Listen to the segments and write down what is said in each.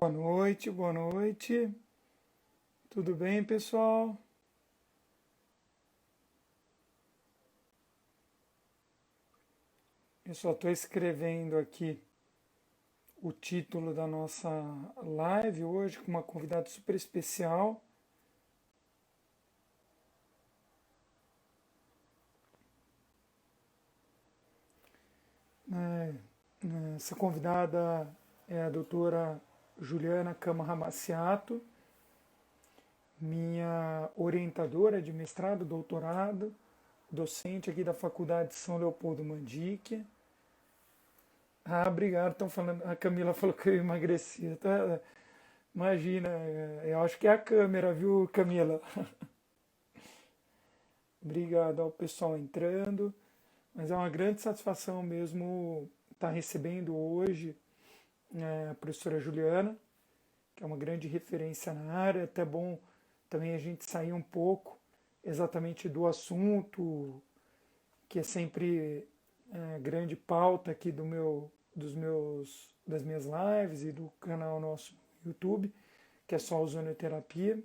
Boa noite, boa noite. Tudo bem, pessoal? Eu só estou escrevendo aqui o título da nossa live hoje com uma convidada super especial. né? Essa convidada é a doutora Juliana Camaramaciato, minha orientadora de mestrado, doutorado, docente aqui da Faculdade de São Leopoldo Mandique. Ah, obrigado. Estão falando. A Camila falou que eu emagreci. Tá? Imagina, eu acho que é a câmera, viu, Camila? Obrigado ao pessoal entrando. Mas é uma grande satisfação mesmo estar recebendo hoje a professora Juliana, que é uma grande referência na área. É até bom também a gente sair um pouco exatamente do assunto, que é sempre grande pauta aqui das minhas lives e do canal nosso no YouTube, que é só ozonoterapia.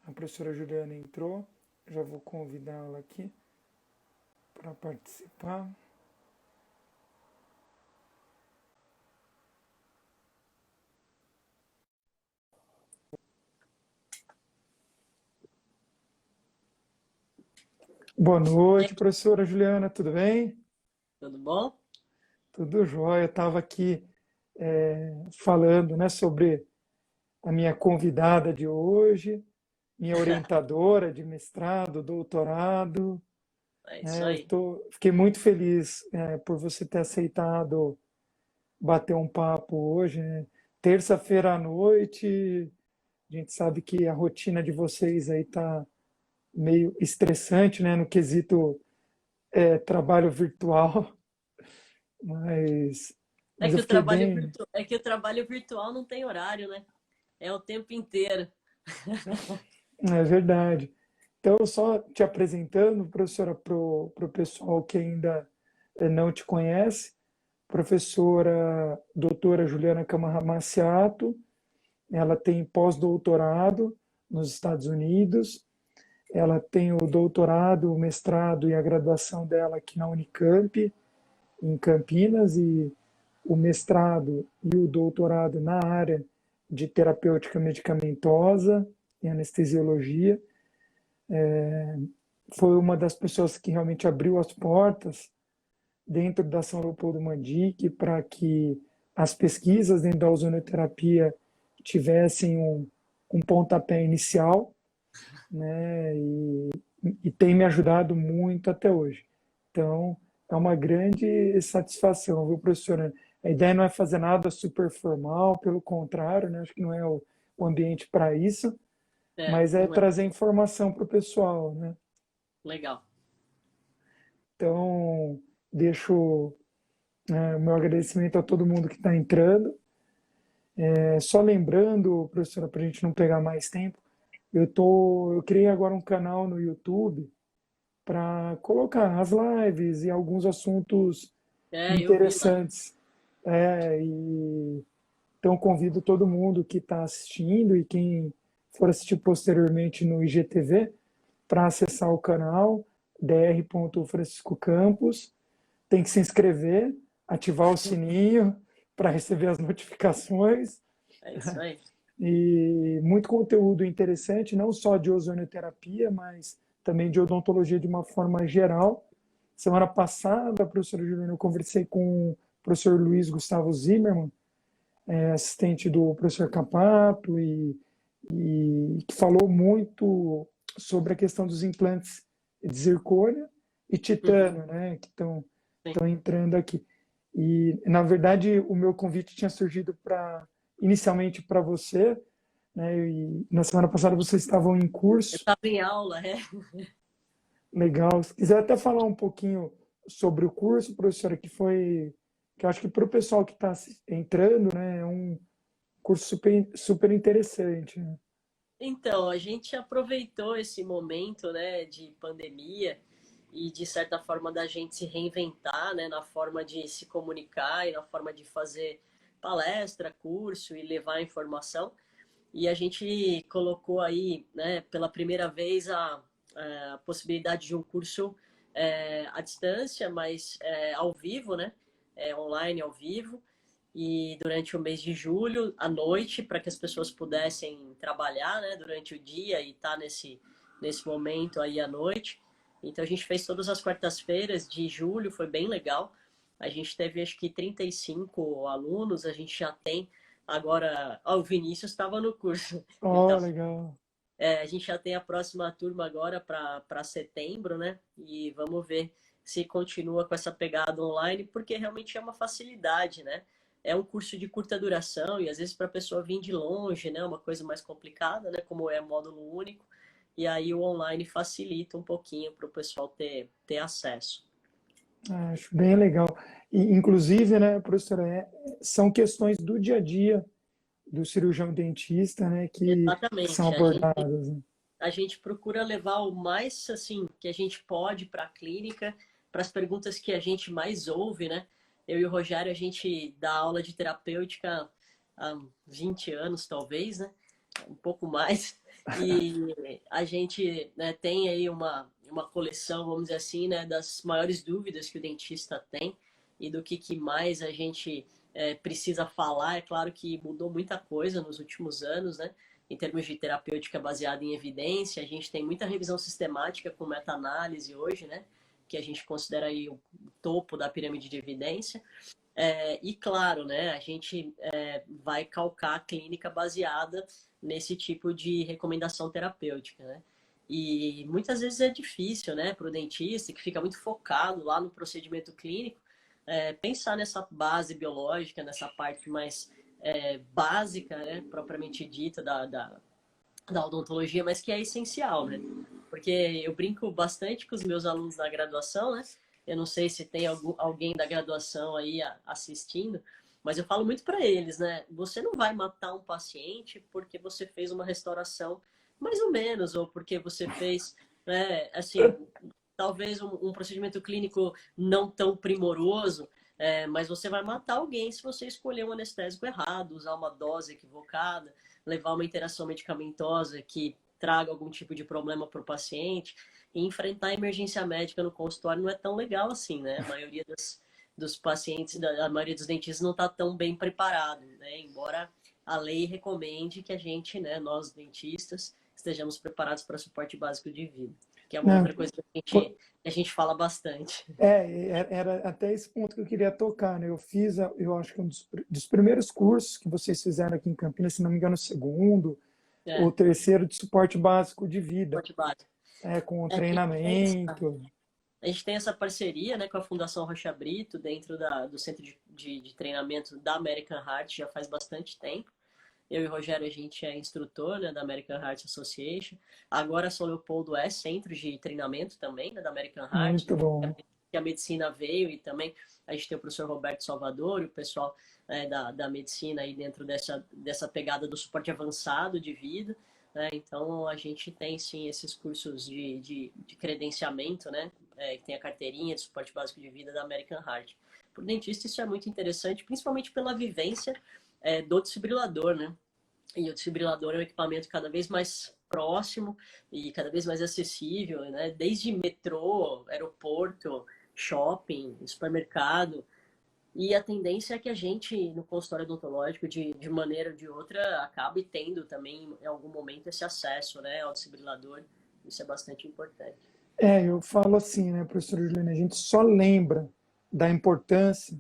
A professora Juliana entrou, já vou convidá-la aqui para participar. Boa E aí, noite, professora Juliana, tudo bem? tudo bom? Tudo jóia. Eu estava aqui falando, né, sobre a minha convidada de hoje, minha orientadora de mestrado, doutorado. É isso aí. Fiquei muito feliz por você ter aceitado bater um papo hoje, né? Terça-feira à noite, a gente sabe que a rotina de vocês aí tá meio estressante, né, no quesito trabalho virtual, mas, É mas eu que o fiquei trabalho bem. virtu... é que o trabalho virtual não tem horário, né? É o tempo inteiro. É verdade. Então, só te apresentando, professora, para o pessoal que ainda não te conhece, professora doutora Juliana Camaramaciato, ela tem pós-doutorado nos Estados Unidos, ela tem o doutorado, o mestrado e a graduação dela aqui na Unicamp, em Campinas, e o mestrado e o doutorado na área de terapêutica medicamentosa e anestesiologia. Foi uma das pessoas que realmente abriu as portas dentro da São Leopoldo Mandique para que as pesquisas dentro da ozonoterapia tivessem um pontapé inicial, né? E tem me ajudado muito até hoje. Então, é uma grande satisfação, viu, professora? A ideia não é fazer nada super formal, pelo contrário, né? Acho que não é o ambiente para isso, É, mas é não é. trazer informação para o pessoal, né? Legal. Então, deixo o meu agradecimento a todo mundo que está entrando. Só lembrando, professora, para a gente não pegar mais tempo, eu criei agora um canal no YouTube para colocar as lives e alguns assuntos É, eu vi lá. interessantes. Então convido todo mundo que está assistindo e quem for assistir posteriormente no IGTV para acessar o canal dr. Campos. Tem que se inscrever, ativar o sininho para receber as notificações. É isso aí. E muito conteúdo interessante, não só de ozonoterapia, mas também de odontologia de uma forma geral. Semana passada, professora Juliana, eu conversei com o professor Luiz Gustavo Zimmermann, assistente do professor Capato, e que falou muito sobre a questão dos implantes de zircônia e Uhum, titânio, né, que estão sim. entrando aqui. E, na verdade, o meu convite tinha surgido inicialmente para você, né, e na semana passada vocês estavam em Eu curso, estava em aula, é. legal. Se quiser até falar um pouquinho sobre o curso, professora, que eu acho que para o pessoal que está entrando, né, é um curso super, super interessante, né? Então, a gente aproveitou esse momento, né, de pandemia e de certa forma da gente se reinventar, né, na forma de se comunicar e na forma de fazer palestra, curso e levar informação. E a gente colocou aí, né, pela primeira vez a possibilidade de um curso à distância, mas ao vivo, né, online ao vivo, e durante o mês de julho, à noite, para que as pessoas pudessem trabalhar, né, durante o dia e estar nesse momento aí à noite. Então a gente fez todas as quartas-feiras de julho, foi bem legal. A gente teve acho que 35 alunos, a gente já tem agora, ó, o Vinícius estava no curso. Ele Oh, tá, legal. a gente já tem a próxima turma agora para setembro, né? E vamos ver se continua com essa pegada online, porque realmente é uma facilidade, né? É um curso de curta duração e às vezes para a pessoa vir de longe, né? Uma coisa mais complicada, né? Como é módulo único. E aí o online facilita um pouquinho para o pessoal ter acesso. Acho bem legal. E, inclusive, né, professora, são questões do dia a dia do cirurgião dentista, né, que são Exatamente. abordadas, né? A gente procura levar o mais assim que a gente pode para a clínica, para as perguntas que a gente mais ouve, né? Eu e o Rogério, a gente dá aula de terapêutica há 20 anos, talvez, né? Um pouco mais. E a gente, né, tem aí uma coleção, vamos dizer assim, né, das maiores dúvidas que o dentista tem e do que mais a gente precisa falar. É claro que mudou muita coisa nos últimos anos, né? Em termos de terapêutica baseada em evidência, a gente tem muita revisão sistemática com meta-análise hoje, né? Que a gente considera aí o topo da pirâmide de evidência. E claro, né, a gente vai calcar a clínica baseada nesse tipo de recomendação terapêutica, né? E muitas vezes é difícil, né, para o dentista que fica muito focado lá no procedimento clínico, pensar nessa base biológica, nessa parte mais básica, né, propriamente dita da odontologia, mas que é essencial, né? Porque eu brinco bastante com os meus alunos da graduação, né? Eu não sei se tem alguém da graduação aí assistindo, mas eu falo muito para eles, né? Você não vai matar um paciente porque você fez uma restauração mais ou menos, ou porque você fez, né, assim, talvez um procedimento clínico não tão primoroso, mas você vai matar alguém se você escolher um anestésico errado, usar uma dose equivocada, levar uma interação medicamentosa que traga algum tipo de problema para o paciente. E enfrentar a emergência médica no consultório não é tão legal assim, né? A maioria dos pacientes, a maioria dos dentistas não está tão bem preparado, né? Embora a lei recomende que a gente, né, nós dentistas, estejamos preparados para suporte básico de vida, que é uma Não, outra coisa que po- a gente fala bastante. era até esse ponto que eu queria tocar, né? Eu fiz, eu acho que dos primeiros cursos que vocês fizeram aqui em Campinas, se não me engano, o segundo ou É, terceiro de suporte básico de vida, suporte básico. com o A gente tem treinamento. essa parceria, né, com a Fundação Rocha Brito, dentro do centro de treinamento da American Heart, já faz bastante tempo. Eu e o Rogério, a gente é instrutor, né, da American Heart Association. Agora, São Leopoldo é centro de treinamento também, né, da American Heart, Muito que bom. a medicina veio, e também a gente tem o professor Roberto Salvador e o pessoal da medicina aí dentro dessa pegada do suporte avançado de vida. Né? Então, a gente tem, sim, esses cursos de credenciamento, né, que tem a carteirinha de suporte básico de vida da American Heart. Para o dentista, isso é muito interessante, principalmente pela vivência do desfibrilador, né? E o desfibrilador é um equipamento cada vez mais próximo e cada vez mais acessível, né? Desde metrô, aeroporto, shopping, supermercado. E a tendência é que a gente, no consultório odontológico, de maneira ou de outra, acabe tendo também, em algum momento, esse acesso, né, ao desfibrilador. Isso é bastante importante. Eu falo assim, né, professora Juliana, a gente só lembra da importância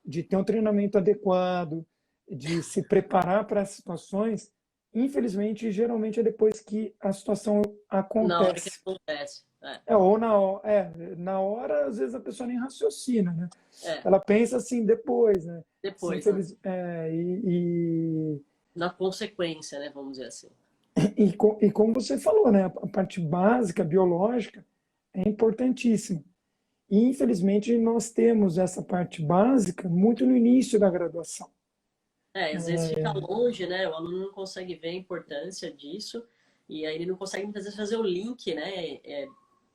de ter um treinamento adequado, de se preparar para as situações, infelizmente, geralmente é depois que a situação Na hora que acontece. acontece. Ou na hora, às vezes a pessoa nem raciocina, né? É, Ela pensa assim depois, né? Se depois, né? infeliz, Na consequência, né, vamos dizer assim. e como você falou, né? A parte básica, biológica, é importantíssima. E, infelizmente, nós temos essa parte básica muito no início da graduação. Às vezes fica longe, né? O aluno não consegue ver a importância disso e aí ele não consegue muitas vezes fazer o link, né?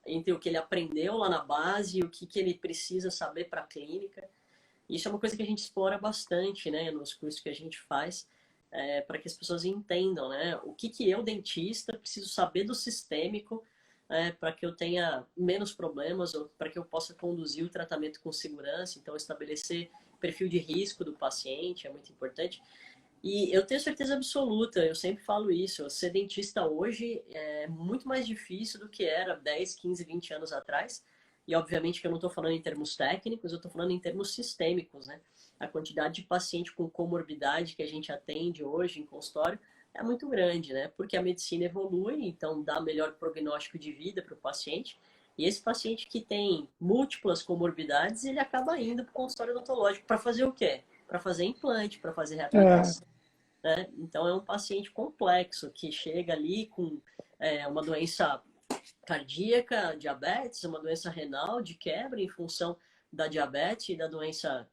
Entre o que ele aprendeu lá na base e o que ele precisa saber para a clínica. Isso é uma coisa que a gente explora bastante, né, nos cursos que a gente faz, para que as pessoas entendam, né, o que que eu, dentista, preciso saber do sistêmico, para que eu tenha menos problemas ou para que eu possa conduzir o tratamento com segurança. Então, estabelecer perfil de risco do paciente é muito importante. E eu tenho certeza absoluta, eu sempre falo isso, ser dentista hoje é muito mais difícil do que era 10, 15, 20 anos atrás. E obviamente que eu não estou falando em termos técnicos, eu estou falando em termos sistêmicos, né? A quantidade de paciente com comorbidade que a gente atende hoje em consultório é muito grande, né? Porque a medicina evolui, então dá melhor prognóstico de vida para o paciente. E esse paciente que tem múltiplas comorbidades, ele acaba indo para o consultório odontológico para fazer o quê? Para fazer implante, para fazer É, reabilitação, né? Então é um paciente complexo que chega ali com uma doença cardíaca, diabetes, uma doença renal de quebra em função da diabetes e da doença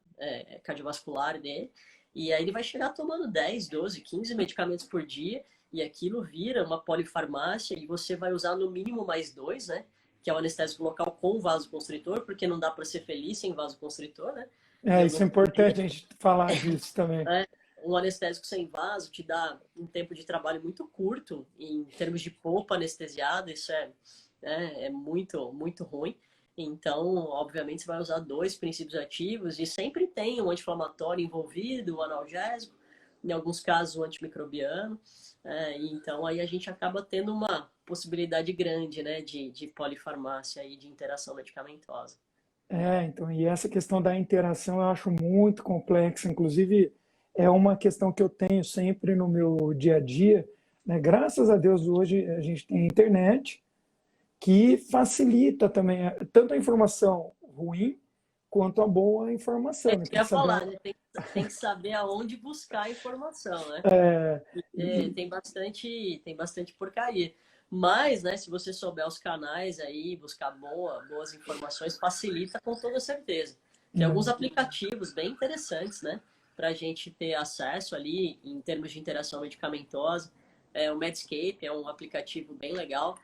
cardiovascular dele. E aí ele vai chegar tomando 10, 12, 15 medicamentos por dia e aquilo vira uma polifarmácia e você vai usar no mínimo mais dois, né? Que é o anestésico local com vasoconstritor, porque não dá para ser feliz sem vasoconstritor, né? Em isso é importante a gente falar disso também. Um anestésico sem vaso te dá um tempo de trabalho muito curto em termos de polpa anestesiada, isso é muito, muito ruim. Então, obviamente, você vai usar dois princípios ativos e sempre tem um anti-inflamatório envolvido, um analgésico, em alguns casos, um antimicrobiano. Então, aí a gente acaba tendo uma possibilidade grande, né, de polifarmácia e de interação medicamentosa. Então, e essa questão da interação eu acho muito complexa, inclusive é uma questão que eu tenho sempre no meu dia a dia, né? Graças a Deus hoje a gente tem a internet que facilita também tanto a informação ruim quanto a boa É informação, né? isso que Tem eu que ia saber. falar, né? Tem que saber aonde buscar a informação, né? É, Tem bastante porcaria. Mas, né, se você souber os canais aí, buscar boas informações, facilita com toda certeza. Tem alguns aplicativos bem interessantes, né, para a gente ter acesso ali em termos de interação medicamentosa. O Medscape é um aplicativo bem legal.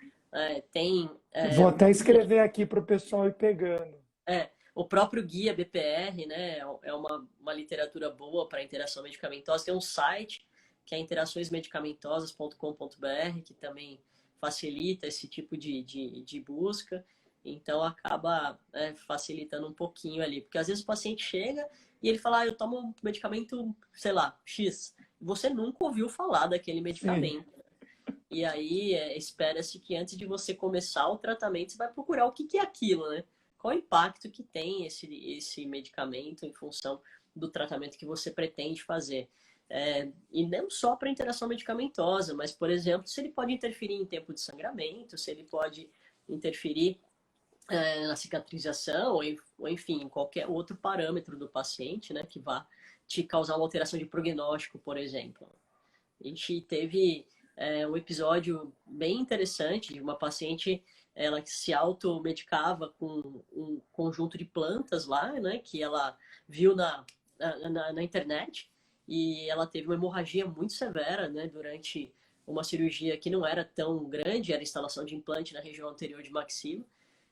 Tem vou até escrever aqui para o pessoal ir pegando. o próprio guia BPR, né, é uma literatura boa para interação medicamentosa. Tem um site que é interaçõesmedicamentosas.com.br, que também facilita esse tipo de busca. Então, acaba facilitando um pouquinho ali. Porque às vezes o paciente chega e ele fala, eu tomo um medicamento, sei lá, X. Você nunca ouviu falar daquele Sim. medicamento. E aí, espera-se que antes de você começar o tratamento, você vai procurar o que que é aquilo, né? Qual o impacto que tem esse medicamento em função do tratamento que você pretende fazer. E não só para interação medicamentosa, mas, por exemplo, se ele pode interferir em tempo de sangramento, se ele pode interferir na cicatrização, ou enfim, em qualquer outro parâmetro do paciente, né, que vá te causar uma alteração de prognóstico, por exemplo. A gente teve um episódio bem interessante de uma paciente ela que se automedicava com um conjunto de plantas lá, né, que ela viu na internet e ela teve uma hemorragia muito severa, né, durante uma cirurgia que não era tão grande, era instalação de implante na região anterior de maxila.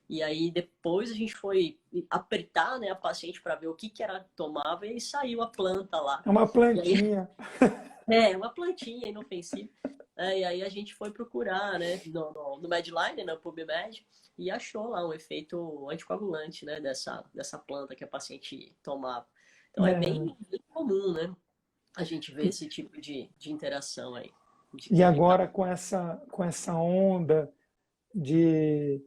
E aí depois a gente foi apertar, né, a paciente para ver o que que ela tomava e saiu a planta lá. É uma E aí plantinha. uma plantinha inofensiva. E aí a gente foi procurar, né, no Medline, no PubMed, e achou lá um efeito anticoagulante, né, dessa planta que a paciente tomava. Então é É. bem comum, né, a gente ver esse tipo de interação aí, de E clínica. agora com essa onda de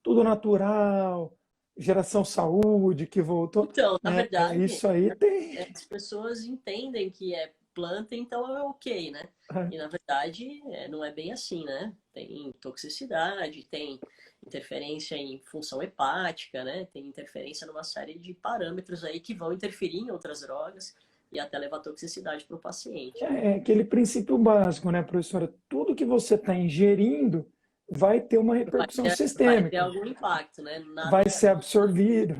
tudo natural, geração saúde que voltou, Então, na né? verdade, Isso aí tem. as pessoas entendem que é planta, então é ok, né? E na verdade não é bem assim, né? Tem toxicidade, tem interferência em função hepática, né? Tem interferência numa série de parâmetros aí que vão interferir em outras drogas e até levar toxicidade para o paciente. É aquele princípio básico, né, professora? Tudo que você está ingerindo vai ter uma repercussão Vai ter sistêmica, algum impacto, né? vai ser absorvido.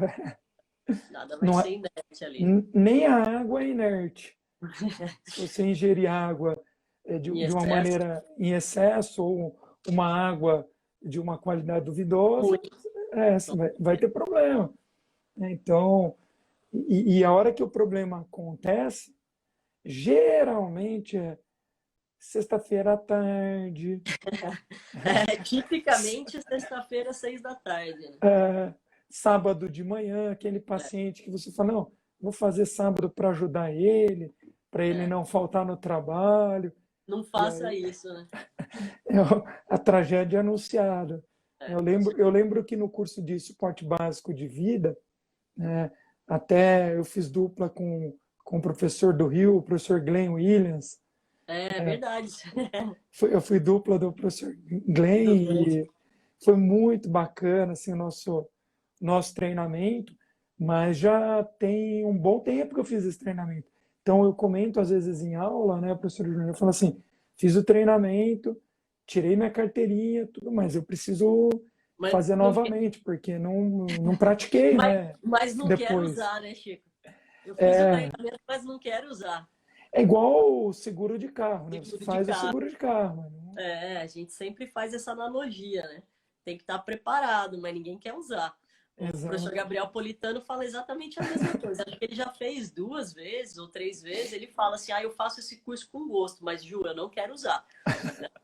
Nada vai Não ser é, inerte ali. nem a água é inerte. Se você ingerir água Em de uma excesso, maneira em excesso ou uma água de uma qualidade duvidosa, ruim. vai ter problema. Então, E a hora que o problema acontece, geralmente é sexta-feira à tarde, Tipicamente sexta-feira, 6 da tarde, né? é, sábado de manhã, aquele É, paciente que você fala, não, vou fazer sábado para ele é. não faltar no trabalho, Não e faça aí isso, né? é a tragédia anunciada. É, Eu lembro que no curso de suporte básico de vida, né, até eu fiz dupla com o professor do Rio, o professor Glenn Williams. é verdade. Eu fui dupla do professor Glenn Do grande. e foi muito bacana assim, o nosso treinamento, mas já tem um bom tempo que eu fiz esse treinamento. Então eu comento às vezes em aula, né, professor Júnior, eu falo assim, fiz o treinamento, tirei minha carteirinha, tudo mais, eu preciso Mas fazer não, novamente, porque não pratiquei, mas, né, mas não quero depois. usar, né, Chico? Eu fiz o É, treinamento, mas não quero usar. é igual o seguro de carro, né? Você Seguro de faz o carro. seguro de carro, mas A gente sempre faz essa analogia, né? Tem que estar preparado, mas ninguém quer usar. O professor exato. Gabriel Politano fala exatamente a mesma coisa. Acho que ele já fez 2 vezes ou 3 vezes. Ele fala assim: eu faço esse curso com gosto, mas Ju, eu não quero usar.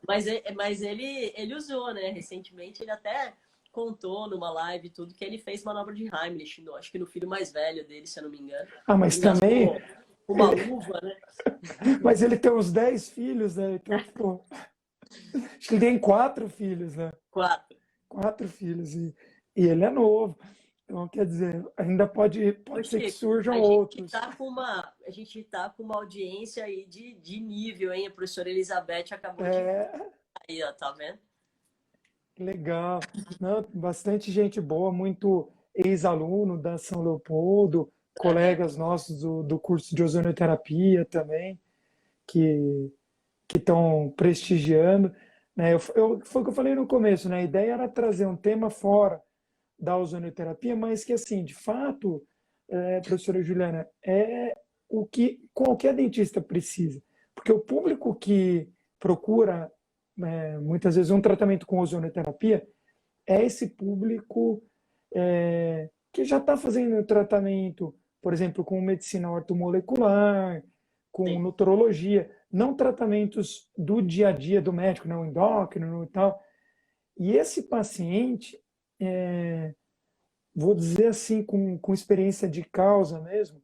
Mas ele usou, né? Recentemente ele até contou numa live tudo que ele fez manobra de Heimlich, acho que no filho mais velho dele, se eu não me engano. Ah, mas também, Engasgou uma luva, né? mas ele tem uns 10 filhos, né? Então, pô, acho que ele tem 4 filhos, né? 4. 4 filhos e ele é novo. Então, quer dizer, ainda pode, Ô, pode ser que Chico, surjam a gente outros. tá com uma audiência aí de nível, hein? A professora Elizabeth acabou de É, aí, ó, tá vendo? legal. Não, bastante gente boa, muito ex-aluno da São Leopoldo, É, colegas nossos do curso de ozonioterapia também, que estão prestigiando. Né? Foi o que eu falei no começo, né? A ideia era trazer um tema fora da ozonioterapia, mas que, assim, de fato, professora Juliana, é o que qualquer dentista precisa. Porque o público que procura, muitas vezes, um tratamento com ozonioterapia é esse público que já está fazendo tratamento, por exemplo, com medicina ortomolecular, com sim. nutrologia, não tratamentos do dia a dia do médico, não endócrino e tal. E esse paciente, vou dizer assim, com experiência de causa mesmo,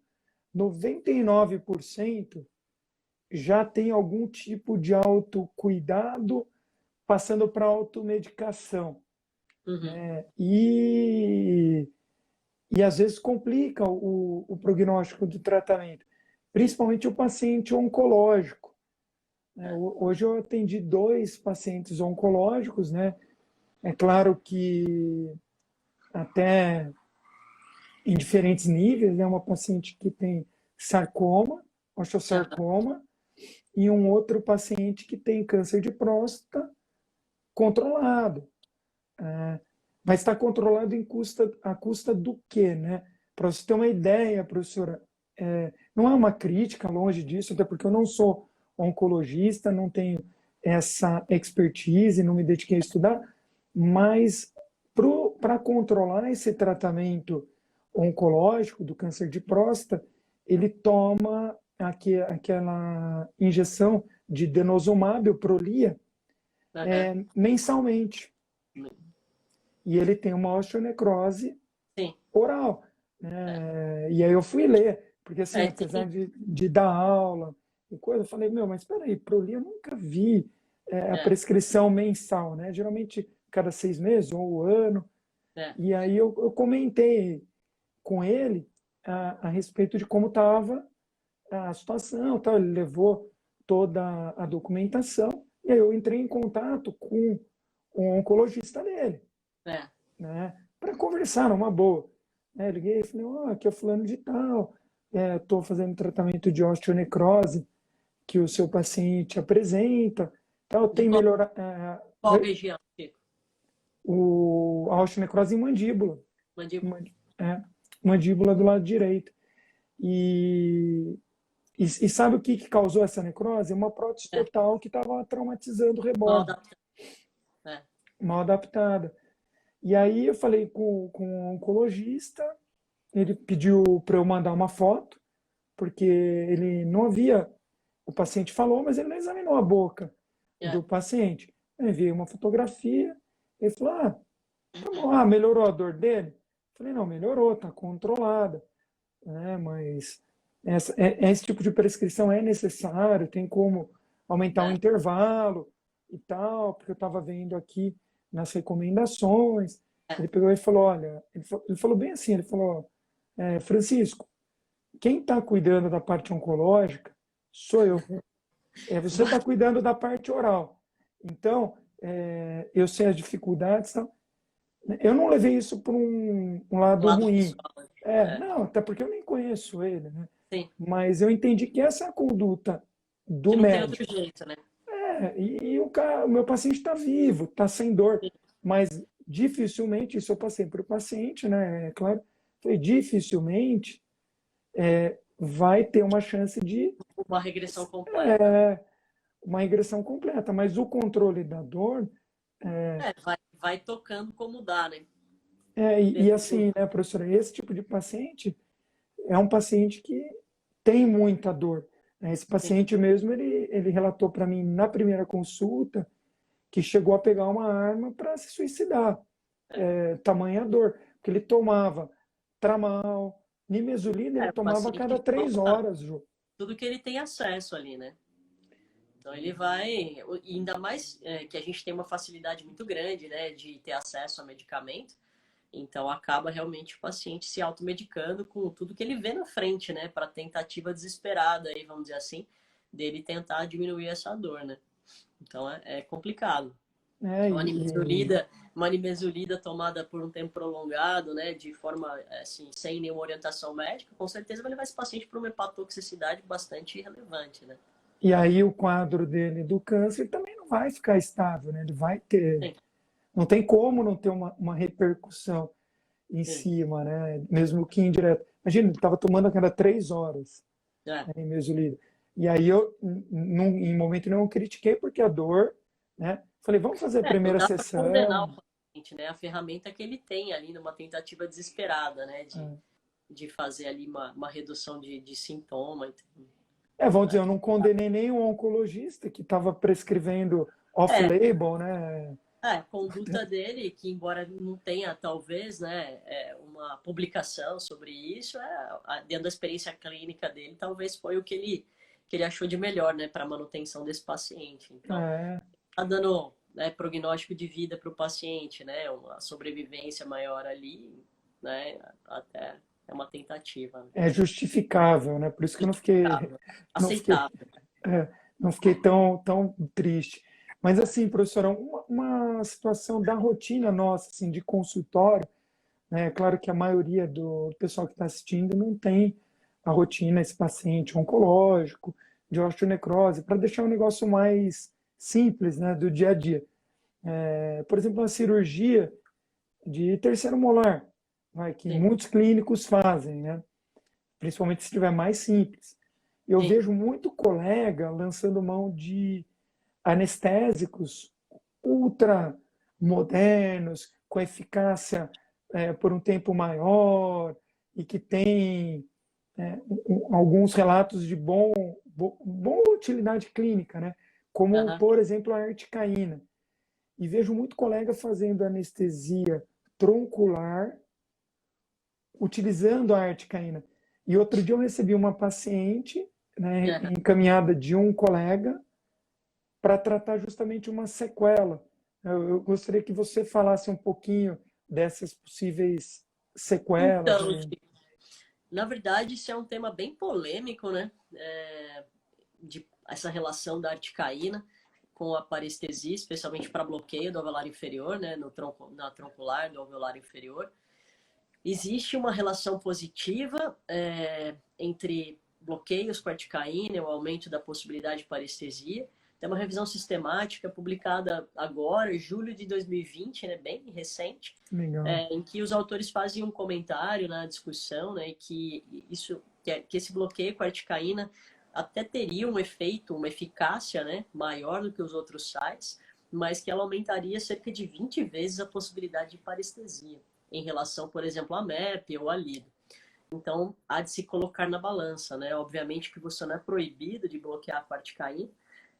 99% já tem algum tipo de autocuidado passando para automedicação. Uhum. E às vezes complica o prognóstico do tratamento, Sim. principalmente o paciente oncológico. Né? É. Hoje eu atendi 2 pacientes oncológicos, né? É claro que até em diferentes níveis, né? Uma paciente que tem sarcoma, Aham. osteosarcoma, e um outro paciente que tem câncer de próstata controlado. Mas está controlado a custa do quê, né? Para você ter uma ideia, professora, não é uma crítica, longe disso, até porque eu não sou oncologista, não tenho essa expertise, não me dediquei a estudar, mas para controlar esse tratamento oncológico do câncer de próstata, ele toma aquela injeção de denosumab, o Prolia, Aham. mensalmente. E ele tem uma osteonecrose Sim. oral. É. Né? E aí eu fui ler, porque assim, apesar Tem. de dar aula e coisa, eu falei, meu, mas espera aí, Prolia eu nunca vi a É. prescrição mensal, né? Geralmente cada 6 meses ou ano. É. E aí eu comentei com ele a respeito de como estava a situação, tal. Ele levou toda a documentação e aí eu entrei em contato com o oncologista dele, É. né, para conversar numa boa. Né, liguei e falei, aqui é fulano de tal, estou fazendo tratamento de osteonecrose que o seu paciente apresenta, tal, De tem melhorado qual região, Chico? a osteonecrose em mandíbula, Mandíbula. é, mandíbula do lado direito. E, e sabe o que causou essa necrose? Uma prótese É. total que estava traumatizando o Mal rebozo, adaptado. É. mal adaptada. E aí eu falei com o oncologista, ele pediu para eu mandar uma foto, porque ele não havia, o paciente falou, mas ele não examinou a boca É. do paciente. Eu enviei uma fotografia, ele falou, tá bom, melhorou a dor dele? Eu falei, não, melhorou, tá controlada, né? Mas esse tipo de prescrição é necessário, tem como aumentar o É. intervalo e tal, porque eu estava vendo aqui nas recomendações. É. Ele pegou e falou, olha, ele falou bem assim, ele falou, Francisco, quem está cuidando da parte oncológica sou eu. Você está cuidando da parte oral. Então, eu sei as dificuldades. Tal. Eu não levei isso para um O lado lado ruim. pessoal. É. Não, até porque eu nem conheço ele, né? Sim. Mas eu entendi que essa é a conduta Que do não tem outro médico. jeito, né? E o meu paciente está vivo, está sem dor. Sim. Mas dificilmente, isso eu passei para o paciente, né? É claro, foi dificilmente vai ter uma chance de Uma regressão completa, né? uma regressão completa. Mas o controle da dor, É, vai tocando como dá, né? e assim, né, professora, esse tipo de paciente é um paciente que tem muita dor. Né? Esse Sim. paciente mesmo, ele relatou para mim na primeira consulta que chegou a pegar uma arma para se suicidar. Tamanha dor. Porque ele tomava tramal, nimesulida, ele É, o tomava a paciente cada 3 horas, Ju. tudo que ele tem acesso ali, né? Então ele vai, e ainda mais que a gente tem uma facilidade muito grande, né, de ter acesso a medicamento, então acaba realmente o paciente se automedicando com tudo que ele vê na frente, né, para tentativa desesperada aí, vamos dizer assim, dele tentar diminuir essa dor, né? Então é complicado. É, Uma nimesulida tomada por um tempo prolongado, né, de forma assim, sem nenhuma orientação médica, com certeza vai levar esse paciente para uma hepatotoxicidade bastante relevante, né? e aí o quadro dele do câncer também não vai ficar estável, né? Ele vai ter. Sim, Não tem como não ter uma repercussão em sim. cima, né? Mesmo que indireto. Imagina, ele estava tomando a cada 3 horas, É. né, imesulida. E aí eu, em momento nenhum, critiquei porque a dor, né? Falei, vamos fazer a Não primeira dá para condenar sessão. o paciente, né? A ferramenta que ele tem ali numa tentativa desesperada, né? De fazer ali uma redução de sintoma. Vamos dizer, Né? eu não condenei nenhum oncologista que estava prescrevendo É, off-label, né? a conduta dele, que embora não tenha talvez, né, uma publicação sobre isso, dentro da experiência clínica dele, talvez foi o que ele achou de melhor, né, para a manutenção desse paciente. Então, É, tá dando, né, prognóstico de vida para o paciente, né, uma sobrevivência maior ali, né, até é uma tentativa, né? é justificável, né? Por isso que eu Justificável, não fiquei, aceitável. não fiquei tão triste. Mas assim, professora, uma situação da rotina nossa, assim, de consultório, né? É claro que a maioria do pessoal que está assistindo não tem a rotina, esse paciente oncológico, de osteonecrose, para deixar o negócio mais simples, né, do dia a dia. Por exemplo, uma cirurgia de terceiro molar, que Sim, muitos clínicos fazem, né? Principalmente se estiver mais simples. Eu sim. vejo muito colega lançando mão de anestésicos ultra modernos, com eficácia por um tempo maior e que tem alguns relatos de boa utilidade clínica, né? Como, Aham. por exemplo, a articaína. E vejo muito colega fazendo anestesia troncular utilizando a articaína. E outro dia eu recebi uma paciente, né, Aham. encaminhada de um colega para tratar justamente uma sequela. Eu gostaria que você falasse um pouquinho dessas possíveis sequelas, Então, né? na verdade, isso é um tema bem polêmico, né? De essa relação da articaína com a parestesia, especialmente para bloqueio do alveolar inferior, né? Na troncular do alveolar inferior. Existe uma relação positiva entre bloqueios com articaína e o aumento da possibilidade de parestesia. Tem uma revisão sistemática publicada agora, em julho de 2020, né, bem recente, Legal. em que os autores fazem um comentário na discussão, né, que esse bloqueio com a articaína até teria um efeito, uma eficácia, né, maior do que os outros sais, mas que ela aumentaria cerca de 20 vezes a possibilidade de parestesia em relação, por exemplo, a MEP ou a LIDO. Então, há de se colocar na balança, né? Obviamente que você não é proibido de bloquear a quarticaína,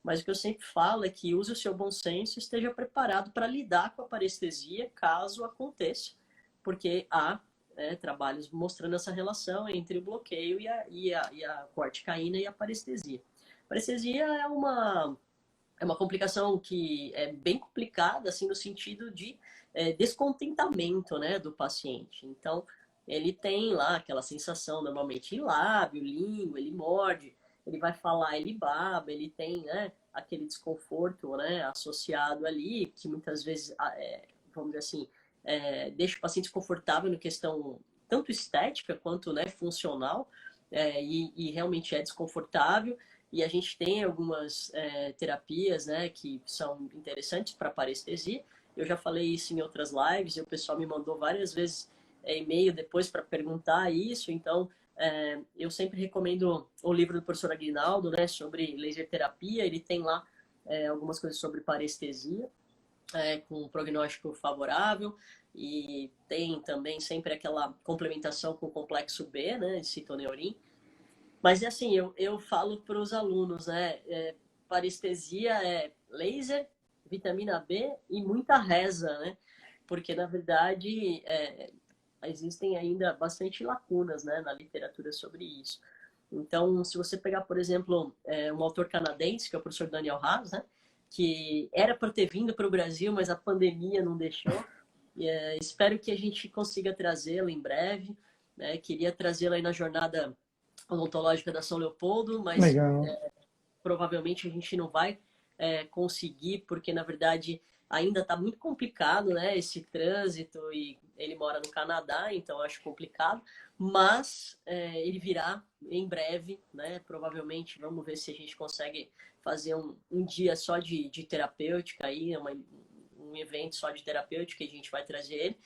mas o que eu sempre falo é que use o seu bom senso e esteja preparado para lidar com a parestesia caso aconteça, porque há trabalhos mostrando essa relação entre o bloqueio e a corticaína e a parestesia. Parestesia é uma complicação que é bem complicada, assim, no sentido de descontentamento, né, do paciente. Então, ele tem lá aquela sensação, normalmente, em lábio, língua, ele morde, ele vai falar, ele baba, ele tem, né, aquele desconforto, né, associado ali, que muitas vezes, vamos dizer assim, deixa o paciente desconfortável na questão tanto estética quanto, né, funcional, e realmente é desconfortável. E a gente tem algumas terapias, né, que são interessantes para parestesia. Eu já falei isso em outras lives e o pessoal me mandou várias vezes e-mail depois para perguntar isso. Então, eu sempre recomendo o livro do professor Aguinaldo, né, sobre laser terapia. Ele tem lá algumas coisas sobre parestesia, com um prognóstico favorável. E tem também sempre aquela complementação com o complexo B, né, de citoneurin. Mas é assim, eu falo para os alunos, né? Parestesia é laser, vitamina B e muita reza, né? Porque, na verdade, existem ainda bastante lacunas, né, na literatura sobre isso. Então, se você pegar, por exemplo, um autor canadense, que é o professor Daniel Haas, né? Que era para ter vindo para o Brasil, mas a pandemia não deixou. Espero que a gente consiga trazê-lo em breve. Né? Queria trazê-lo aí na jornada odontológica da São Leopoldo, mas Legal. provavelmente a gente não vai conseguir, porque na verdade ainda está muito complicado, né, esse trânsito, e ele mora no Canadá, então acho complicado, mas ele virá em breve, né, provavelmente. Vamos ver se a gente consegue fazer um dia só de terapêutica aí, um evento só de terapêutica, e a gente vai trazer ele.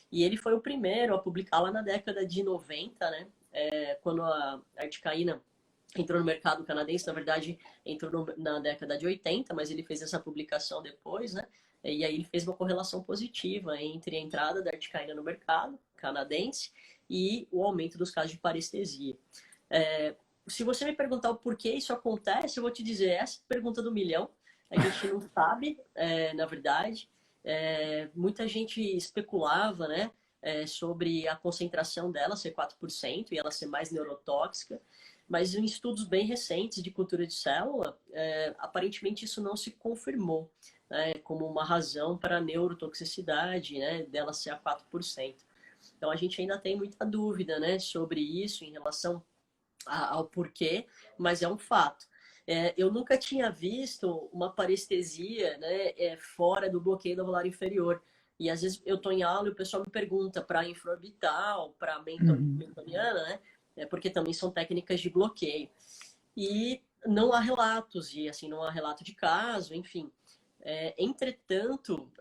E ele foi o primeiro a publicar lá na década de 90, né? Quando a articaína entrou no mercado canadense, na verdade, entrou na década de 80, mas ele fez essa publicação depois, né? E aí ele fez uma correlação positiva entre a entrada da articaína no mercado canadense e o aumento dos casos de parestesia. Se você me perguntar o porquê isso acontece, eu vou te dizer, essa é a pergunta do milhão. A gente não sabe, na verdade. Muita gente especulava, né, sobre a concentração dela ser 4% e ela ser mais neurotóxica, mas em estudos bem recentes de cultura de célula, aparentemente isso não se confirmou, né, como uma razão para a neurotoxicidade, né, dela ser a 4%. Então a gente ainda tem muita dúvida, né, sobre isso em relação ao porquê, mas é um fato. Eu nunca tinha visto uma parestesia, né, fora do bloqueio da alveolar inferior. E às vezes eu estou em aula e o pessoal me pergunta para infraorbital, para Uhum. mentoniana, né? Porque também são técnicas de bloqueio. E não há relatos, e assim, não há relato de caso, enfim. Entretanto,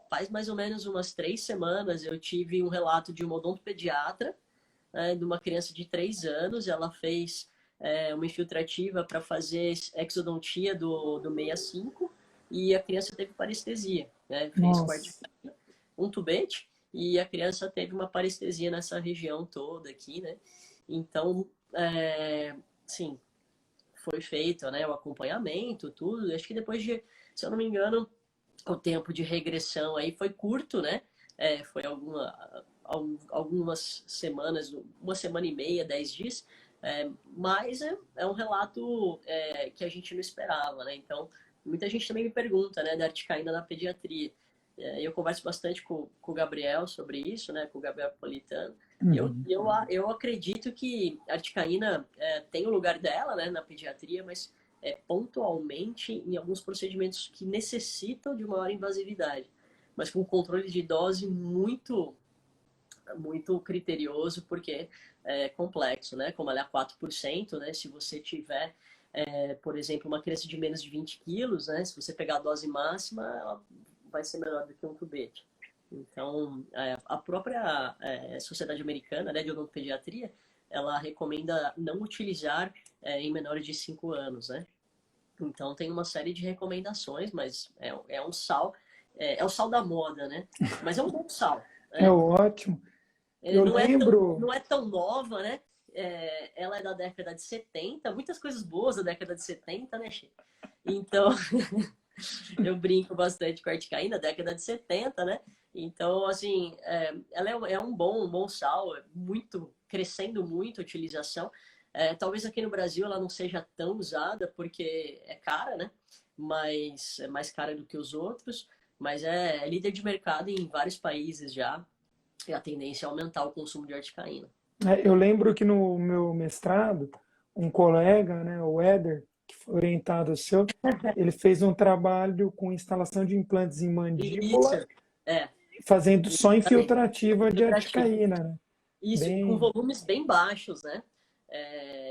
faz mais ou menos umas 3 semanas eu tive um relato de uma odontopediatra, de uma criança de 3 anos. Ela fez uma infiltrativa para fazer exodontia do 65 e a criança teve parestesia. Né? Fez Nossa. quarticina, um tubete, e a criança teve uma parestesia nessa região toda aqui, né? Então, sim, foi feito, né, o acompanhamento, tudo. Acho que depois de, se eu não me engano, o tempo de regressão aí foi curto, né? Foi algumas semanas, 1 semana e meia, 10 dias, mas é um relato que a gente não esperava, né? Então, muita gente também me pergunta, né, da articaína na pediatria. Eu converso bastante com o Gabriel sobre isso, né, com o Gabriel Politano. Uhum. Eu acredito que a articaína tem o lugar dela, né, na pediatria, mas pontualmente em alguns procedimentos que necessitam de maior invasividade, mas com controle de dose muito, muito criterioso, porque é complexo, né? Como ela é a 4%, né? Se você tiver, por exemplo, uma criança de menos de 20 quilos, né? Se você pegar a dose máxima, ela vai ser menor do que um tubete. Então, a própria Sociedade Americana, né, de Odontopediatria, ela recomenda não utilizar em menores de 5 anos, né? Então tem uma série de recomendações, mas um sal, é o sal da moda, né? Mas é um bom sal, É né? ótimo. Eu lembro. Não é tão nova, né? Ela é da década de 70, muitas coisas boas da década de 70, né, Chico? Então, eu brinco bastante com a Articaína, década de 70, né? Então, assim, ela é um bom sal, crescendo muito a utilização. Talvez aqui no Brasil ela não seja tão usada porque é cara, né? Mas é mais cara do que os outros, mas é líder de mercado em vários países já, e a tendência é aumentar o consumo de articaína. Eu lembro que no meu mestrado, um colega, né, o Éder, que foi orientado ao seu, ele fez um trabalho com instalação de implantes em Isso, mandíbula, é, fazendo só exatamente. infiltrativa de articaína, né? Isso, com Bem, volumes bem baixos, né?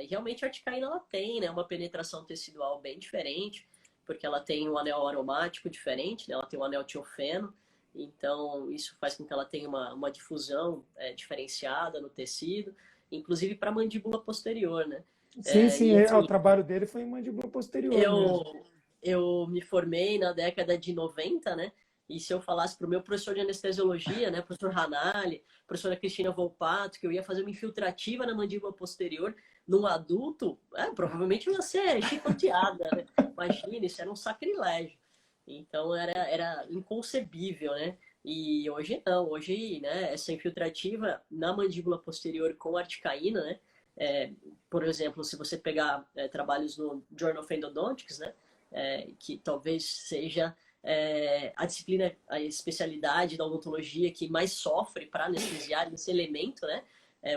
Realmente a articaína ela tem, né, uma penetração tecidual bem diferente, porque ela tem um anel aromático diferente, né? Ela tem um anel tiofeno, então isso faz com que ela tenha uma difusão diferenciada no tecido, inclusive para a mandíbula posterior, né? sim, sim, E o assim, trabalho dele foi em mandíbula posterior mesmo. eu, eu me formei na década de 90, né? E se eu falasse para o meu professor de anestesiologia, né, professor Ranalli, professora Cristina Volpato, que eu ia fazer uma infiltrativa na mandíbula posterior num adulto, provavelmente eu ia ser chicoteada, né? Imagina, isso era um sacrilégio. Então era inconcebível, né? E hoje não, hoje, né, essa infiltrativa na mandíbula posterior com articaína, né? Por exemplo, se você pegar trabalhos no Journal of Endodontics, né, que talvez seja a disciplina, a especialidade da odontologia que mais sofre para anestesiar esse elemento, né,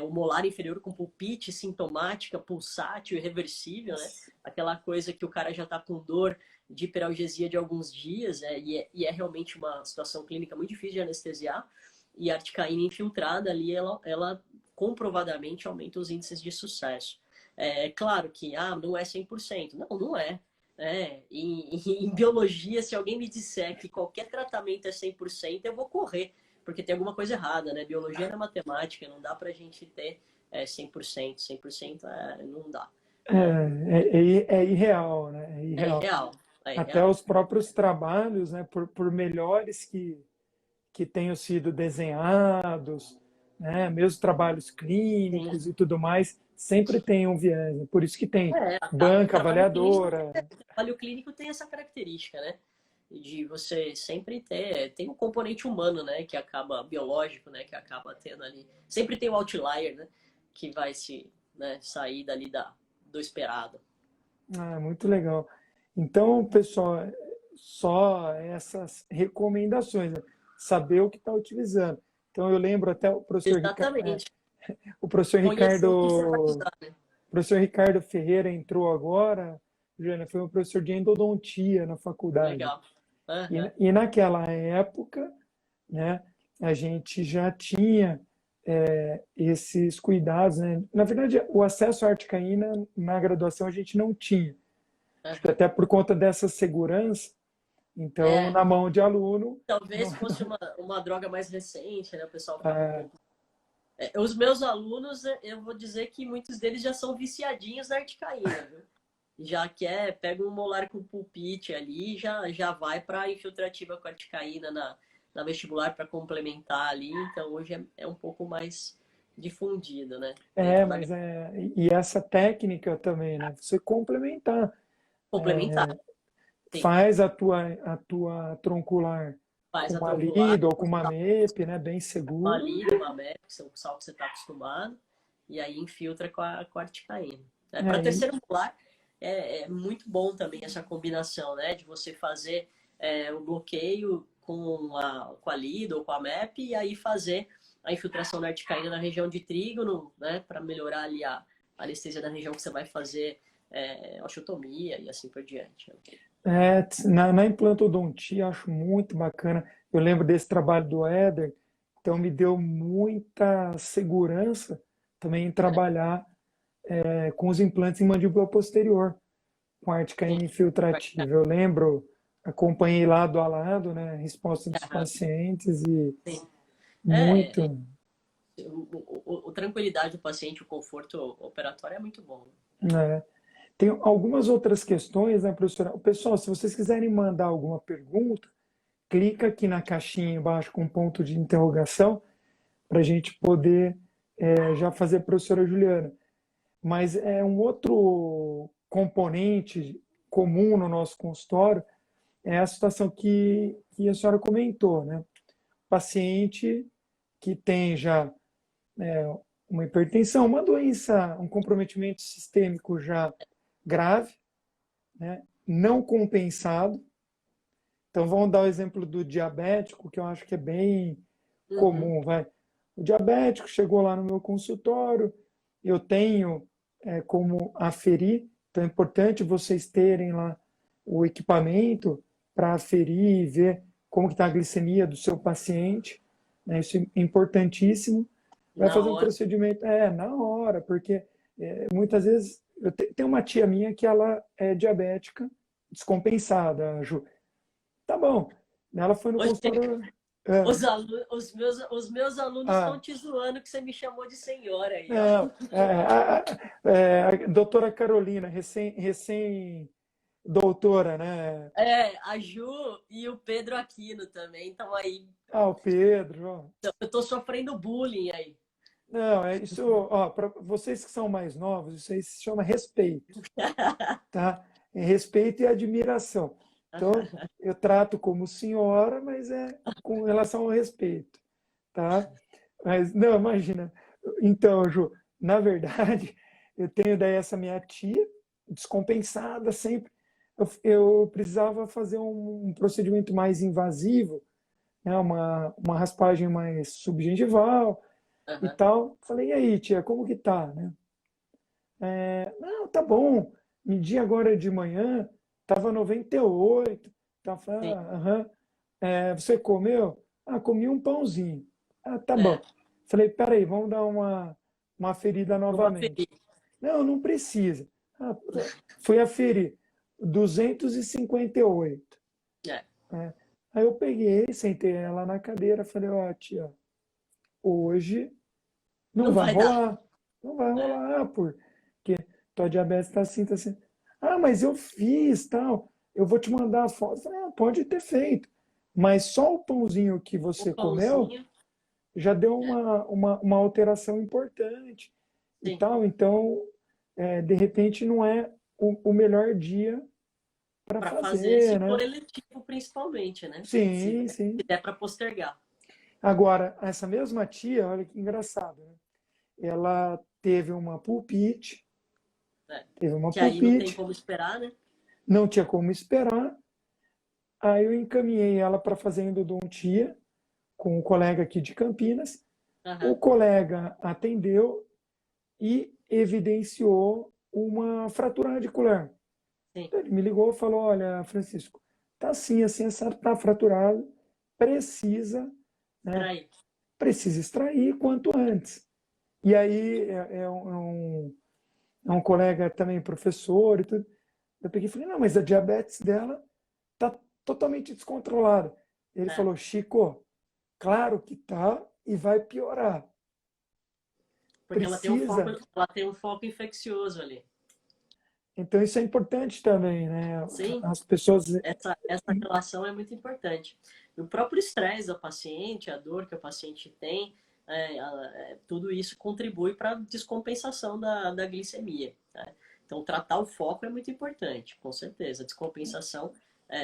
o molar inferior com pulpite sintomática, pulsátil e reversível, né, aquela coisa que o cara já está com dor de hiperalgesia de alguns dias, e é realmente uma situação clínica muito difícil de anestesiar, e a articaína infiltrada ali, ela comprovadamente aumenta os índices de sucesso. Claro que não é 100%. Não, não é. Em biologia, se alguém me disser que qualquer tratamento é 100%, eu vou correr, porque tem alguma coisa errada, né? Biologia não é matemática, não dá pra gente ter 100%. 100% não dá. É irreal, né? É É irreal. irreal. É Até irreal. os próprios trabalhos, né, por melhores que tenham sido desenhados, né, mesmo trabalhos Sim. clínicos e tudo mais, sempre tem um viés, né? Por isso que tem O banca trabalho clínico, avaliadora. tem essa característica, né? De você sempre tem um componente humano, né, que acaba biológico, né, que acaba tendo ali. Sempre tem o outlier, né, que vai sair dali do esperado. Muito legal. Então, pessoal, só essas recomendações, né? Saber o que está utilizando. Então, eu lembro até Exatamente. O professor Conhecer o que você vai Ricardo, usar, né? o professor Ricardo Ferreira entrou agora, Juliana, foi um professor de endodontia na faculdade. Legal. Aham. E naquela época, né, a gente já tinha esses cuidados, né? Na verdade, o acesso à articaína na graduação a gente não tinha. Acho que Aham. até por conta dessa segurança. Então, É, na mão de aluno, não, talvez fosse uma droga mais recente, né? O pessoal ficava um ah, pouco. Os meus alunos, eu vou dizer que muitos deles já são viciadinhos na articaína, viu? Já pega um molar com pulpite ali, já vai para infiltrativa com articaína na vestibular para complementar ali. Então hoje é um pouco mais difundido, né? Dentro da mas e essa técnica também, né? Você complementar. complementar, sim. Faz a tua troncular Faz com a uma troncular, lido ou com uma MEP, né? Bem uma seguro. liga, uma MEP, que é o sal que você está acostumado, e aí infiltra com a articaína. Para É, terceiro molar é muito bom também essa combinação, né? De você fazer o bloqueio com a lido ou com a MEP e aí fazer a infiltração da articaína na região de trígono, né? Para melhorar ali a anestesia da região que você vai fazer osteotomia e assim por diante. na implantodontia, acho muito bacana. Eu lembro desse trabalho do Éder, então me deu muita segurança também em trabalhar com os implantes em mandíbula posterior, com a Sim. articaína infiltrativa. Eu lembro, acompanhei lado a lado, né, a resposta dos pacientes e Sim. É, muito. o tranquilidade do paciente, o conforto operatório é muito bom. Né? Tem algumas outras questões, né, professora? Pessoal, se vocês quiserem mandar alguma pergunta, clica aqui na caixinha embaixo com ponto de interrogação para a gente poder já fazer a professora Juliana. Mas é um outro componente comum no nosso consultório, é a situação que a senhora comentou, né? Paciente que tem já uma hipertensão, uma doença, um comprometimento sistêmico já grave, né? Não compensado. Então, vamos dar o exemplo do diabético, que eu acho que é bem Uhum. comum, vai. O diabético chegou lá no meu consultório, eu tenho como aferir, então é importante vocês terem lá o equipamento para aferir e ver como está a glicemia do seu paciente, né? Isso é importantíssimo. Vai Na fazer um hora. procedimento, na hora, porque muitas vezes, tenho uma tia minha que ela é diabética descompensada, Ju. Tá bom. Ela foi no Hoje, consultório. É, os meus alunos estão ah, te zoando que você me chamou de senhora aí, ó. não, a doutora Carolina, doutora, né? É, a Ju e o Pedro Aquino também estão aí. Ah, o Pedro. Ó. Eu tô sofrendo bullying aí. Não, é isso, ó, para vocês que são mais novos, isso aí se chama respeito, tá? É respeito e admiração. Então, eu trato como senhora, mas é com relação ao respeito, tá? Mas, não, imagina. Então, Ju, na verdade, eu tenho daí essa minha tia, descompensada sempre. Eu precisava fazer um procedimento mais invasivo, né? Uma raspagem mais subgengival e Aham. tal. Falei, e aí, tia, como que tá, né? Não, tá bom. Medi agora de manhã, tava 98. Tá, Sim. aham. Você comeu? Ah, comi um pãozinho. Ah, tá É, bom. Falei, peraí, vamos dar uma ferida vamos aferir. novamente. Não, não precisa. Ah, fui aferir. 258. É, Né? Aí eu peguei, sentei ela na cadeira, falei, ó, tia, hoje não não vai vai dar. rolar. Não vai É, rolar, porque tua diabetes está assim, tá assim. Ah, mas eu fiz, tal. Eu vou te mandar a foto. Eu falei, pode ter feito. Mas só o pãozinho que o você comeu pãozinho, já deu é, uma alteração importante e sim. tal. Então, de repente, não é o melhor dia para Para fazer, se fazer, for né? eletivo, principalmente, né? Sim, Se sim. der para postergar. Agora, essa mesma tia, olha que engraçado, né? Ela É. teve uma Que aí não tem pulpite, como esperar, né? não tinha como esperar. Aí eu encaminhei ela para fazer endodontia com um colega aqui de Campinas. O Aham, colega atendeu e evidenciou uma fratura radicular. sim. Então ele me ligou e falou: Olha, Francisco, tá assim, tá fraturado, precisa, né, Extrair. precisa extrair quanto antes. E aí é um colega também professor e tudo. Eu peguei e falei: Não, mas a diabetes dela tá totalmente descontrolada. Ele É. falou: Chico, claro que tá e vai piorar. Porque Precisa. ela tem um foco infeccioso ali. Então isso é importante também, né? Sim, As pessoas. essa relação é muito importante. O próprio estresse do paciente, a dor que o paciente tem, tudo isso contribui para a descompensação da glicemia. Né? Então, tratar o foco é muito importante, com certeza. A descompensação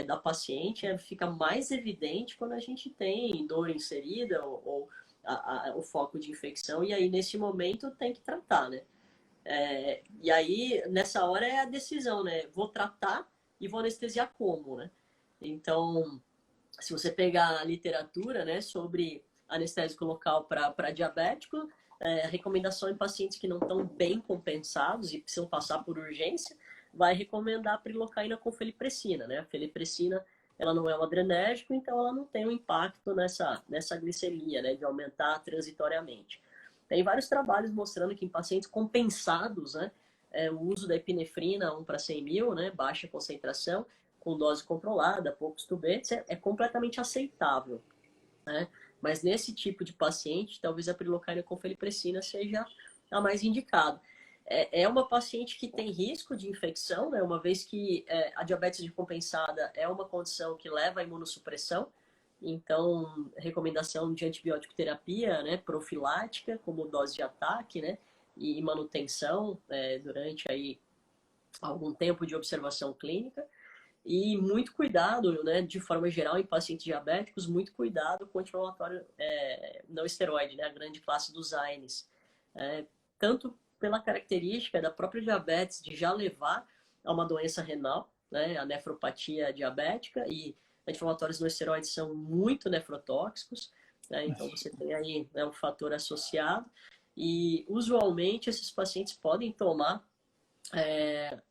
da paciente fica mais evidente quando a gente tem dor inserida ou o foco de infecção, e aí, nesse momento, tem que tratar, né? E aí, nessa hora é a decisão, né? Vou tratar e vou anestesiar como, né? Então, se você pegar a literatura, né, sobre anestésico local para diabético, a recomendação em pacientes que não estão bem compensados e precisam passar por urgência, vai recomendar a prilocaína com felipressina, né? A felipressina, ela não é um adrenérgico, então ela não tem um impacto nessa glicemia, né, de aumentar transitoriamente. Tem vários trabalhos mostrando que em pacientes compensados, né, o uso da epinefrina 1 para 100 mil, né, baixa concentração, com dose controlada, poucos tubetes, é completamente aceitável. Né? Mas nesse tipo de paciente, talvez a prilocaína com felipressina seja a mais indicada. É uma paciente que tem risco de infecção, né? Uma vez que a diabetes descompensada é uma condição que leva à imunossupressão. Então, recomendação de antibiótico terapia, né, profilática, como dose de ataque, né, e manutenção durante aí algum tempo de observação clínica. E muito cuidado, né, de forma geral, em pacientes diabéticos, muito cuidado com o anti-inflamatório não esteroide, né, a grande classe dos AINES. Tanto pela característica da própria diabetes de já levar a uma doença renal, né, a nefropatia diabética, e anti-inflamatórios não esteroides são muito nefrotóxicos, né, então você tem aí, né, um fator associado. E usualmente esses pacientes podem tomar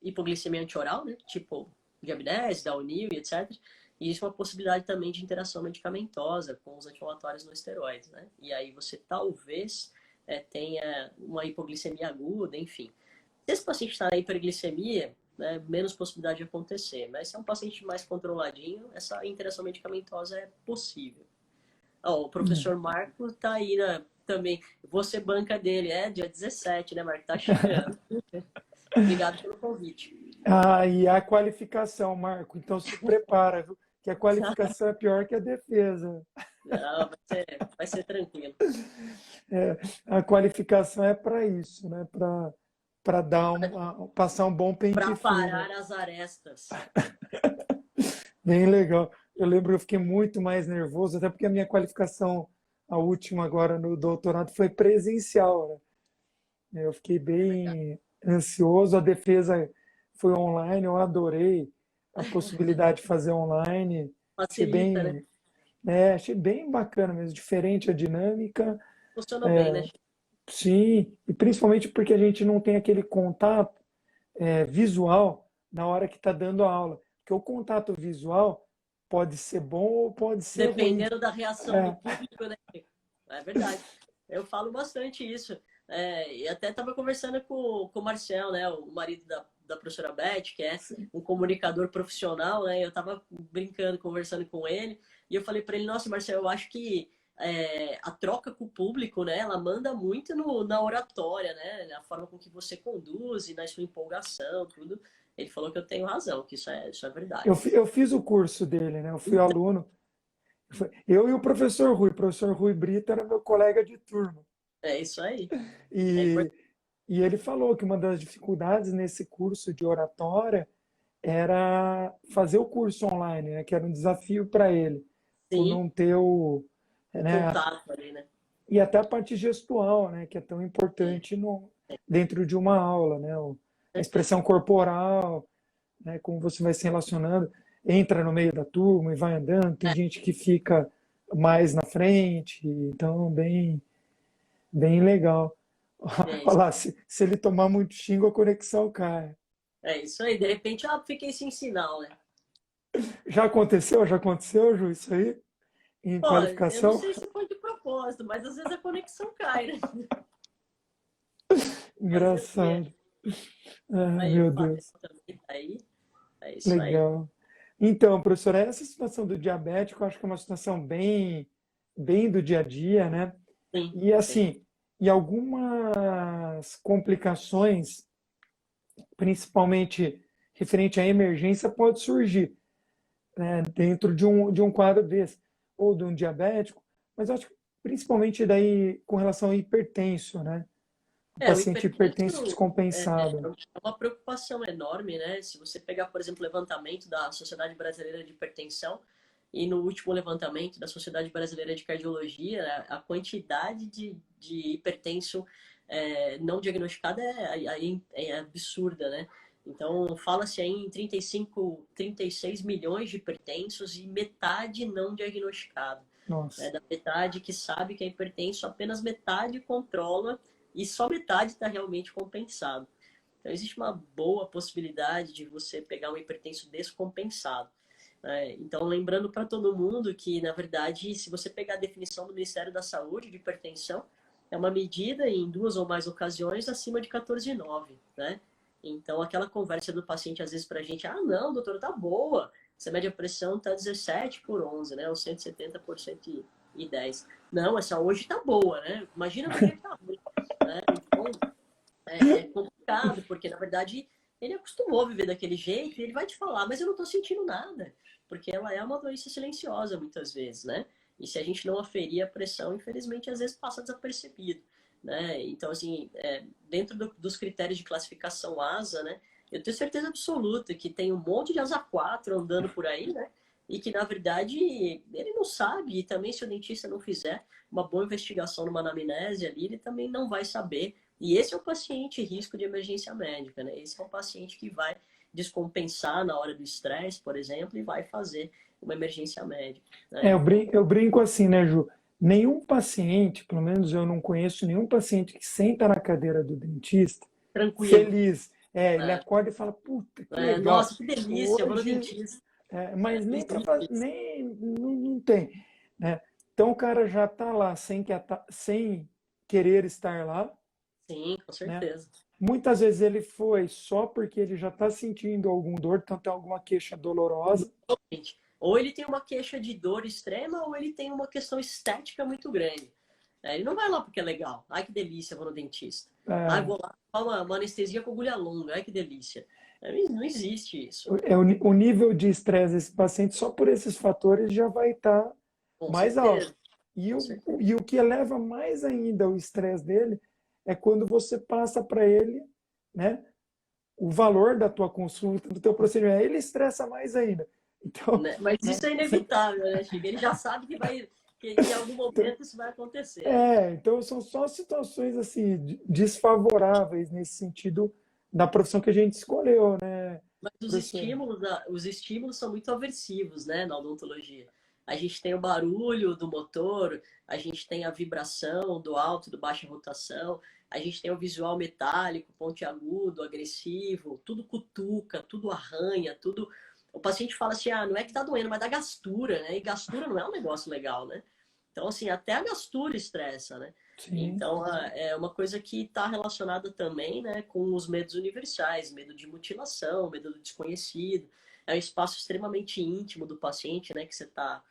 hipoglicemia antioral, né, tipo Diabinese, Daunil e etc. E isso é uma possibilidade também de interação medicamentosa com os anti-inflamatórios não esteroides, né? E aí você talvez tenha uma hipoglicemia aguda, enfim. Se esse paciente está na hiperglicemia, né, menos possibilidade de acontecer. Mas se é um paciente mais controladinho, essa interação medicamentosa é possível. O professor Marco está aí, né, também. Você banca dele, dia 17, né, Marco? Tá chegando. Obrigado pelo convite. E a qualificação, Marco. Então se prepara, viu? Que a qualificação é pior que a defesa. Não, vai ser tranquilo. A qualificação é para isso, né? Para passar um bom pente Para fino. parar as arestas. Bem legal. Eu lembro, eu fiquei muito mais nervoso, até porque a minha qualificação, a última agora no doutorado, foi presencial, né? Eu fiquei Legal. bem ansioso, a defesa foi online, eu adorei a possibilidade de fazer online. Achei Facilita, né? bem, achei bem bacana mesmo, diferente a dinâmica. Funcionou bem, né? Sim, e principalmente porque a gente não tem aquele contato visual na hora que está dando a aula. Porque o contato visual pode ser bom ou pode ser ruim. Dependendo da reação do É, público, né? É verdade. Eu falo bastante isso. E até estava conversando com o Marcel, né? O marido da professora Beth, que é um comunicador profissional, né? Eu estava brincando, conversando com ele, e eu falei para ele, nossa, Marcel, eu acho que a troca com o público, né? Ela manda muito na oratória, né? Na forma com que você conduz, na sua empolgação, tudo. Ele falou que eu tenho razão, que isso é verdade. eu fiz o curso dele, né? Eu fui aluno. Eu e o professor Rui Brito era meu colega de turma. É isso aí. É E, importante. e ele falou que uma das dificuldades nesse curso de oratória era fazer o curso online, né? Que era um desafio para ele, por Sim, não ter o né? contato ali, né? E até a parte gestual, né? Que é tão É, importante dentro de uma aula, né? A certeza. expressão corporal, né? Como você vai se relacionando, entra no meio da turma e vai andando. Tem gente que fica mais na frente, então bem legal. É Olha isso, lá, se ele tomar muito xingo, a conexão cai. é isso aí. De repente, fiquei sem sinal, né? Já aconteceu? Já aconteceu, Ju, isso aí? Em Pô, eu não qualificação? sei se foi de propósito, mas às vezes a conexão cai, né? Fazer o quê? Engraçado. Ai, Aí, o meu Fábio Deus. também tá aí. É isso aí. Legal. Então, professora, essa situação do diabético, eu acho que é uma situação bem do dia a dia, né? Sim, E sim. assim, e algumas complicações, principalmente referente à emergência, pode surgir, né, dentro de um quadro desse, ou de um diabético, mas eu acho que principalmente daí com relação ao hipertenso, né? O O paciente hipertenso hipertenso descompensado. é uma preocupação enorme, né? Se você pegar, por exemplo, o levantamento da Sociedade Brasileira de Hipertensão e no último levantamento da Sociedade Brasileira de Cardiologia, né, a quantidade de hipertenso não diagnosticada é absurda, né? Então, fala-se aí em 35, 36 milhões de hipertensos e metade não diagnosticado. Né? Nossa. Da metade que sabe que é hipertenso, apenas metade controla e só metade está realmente compensado. Então, existe uma boa possibilidade de você pegar um hipertenso descompensado. Então, lembrando para todo mundo que, na verdade, se você pegar a definição do Ministério da Saúde de hipertensão, é uma medida em duas ou mais ocasiões acima de 14,9, né? Então, aquela conversa do paciente, às vezes, para a gente, não, doutor, tá boa. Essa média pressão tá 17 por 11, né? Ou 170 por 110. Não, essa hoje tá boa, né? Imagina no dia que tá ruim, né? Então, é complicado, porque, na verdade, ele acostumou a viver daquele jeito e ele vai te falar, mas eu não estou sentindo nada, porque ela é uma doença silenciosa muitas vezes, né? E se a gente não aferir a pressão, infelizmente, às vezes passa desapercebido, né? Então, assim, dentro dos critérios de classificação ASA, né? Eu tenho certeza absoluta que tem um monte de asa 4 andando por aí, né? E que, na verdade, ele não sabe, e também se o dentista não fizer uma boa investigação numa anamnese ali, ele também não vai saber. E esse é o paciente risco de emergência médica, né? Esse é um paciente que vai descompensar na hora do estresse, por exemplo, e vai fazer uma emergência médica, né? Eu brinco assim, né, Ju? Nenhum paciente, pelo menos eu não conheço nenhum paciente que senta na cadeira do dentista Tranquilo. feliz. É, ele Né? acorda e fala, puta, que legal. Nossa, que delícia, eu vou no Hoje, dentista. mas Não nem para existe fazer, isso. nem não tem, né? Então o cara já está lá sem querer estar lá, Sim, com né? certeza. Muitas vezes ele foi só porque ele já está sentindo algum dor, então tem alguma queixa dolorosa. Gente, ou ele tem uma queixa de dor extrema, ou ele tem uma questão estética muito grande. Ele não vai lá porque é legal. Ai, que delícia, vou no dentista. Ai, É, vou lá tomar uma anestesia com agulha longa. Ai, que delícia. Não existe isso. o nível de estresse desse paciente, só por esses fatores, já vai estar Com mais alto. certeza, E com o, certeza. e o que eleva mais ainda o estresse dele é quando você passa para ele, né, o valor da tua consulta, do teu procedimento. Aí ele estressa mais ainda. Então, Né? Mas né, isso é inevitável, né, Chico? Ele já sabe que em algum então, momento isso vai acontecer, né? então são só situações assim desfavoráveis nesse sentido da profissão que a gente escolheu, né, Mas professora? os estímulos são muito aversivos, né, na odontologia. A gente tem o barulho do motor, a gente tem a vibração do alto, do baixa rotação, a gente tem o visual metálico, pontiagudo, agressivo, tudo cutuca, tudo arranha, tudo. O paciente fala assim: ah, não é que tá doendo, mas dá gastura, né? E gastura não é um negócio legal, né? Então, assim, até a gastura estressa, né? Sim. Então, é uma coisa que está relacionada também, né, com os medos universais, medo de mutilação, medo do desconhecido. É um espaço extremamente íntimo do paciente, né, que você tá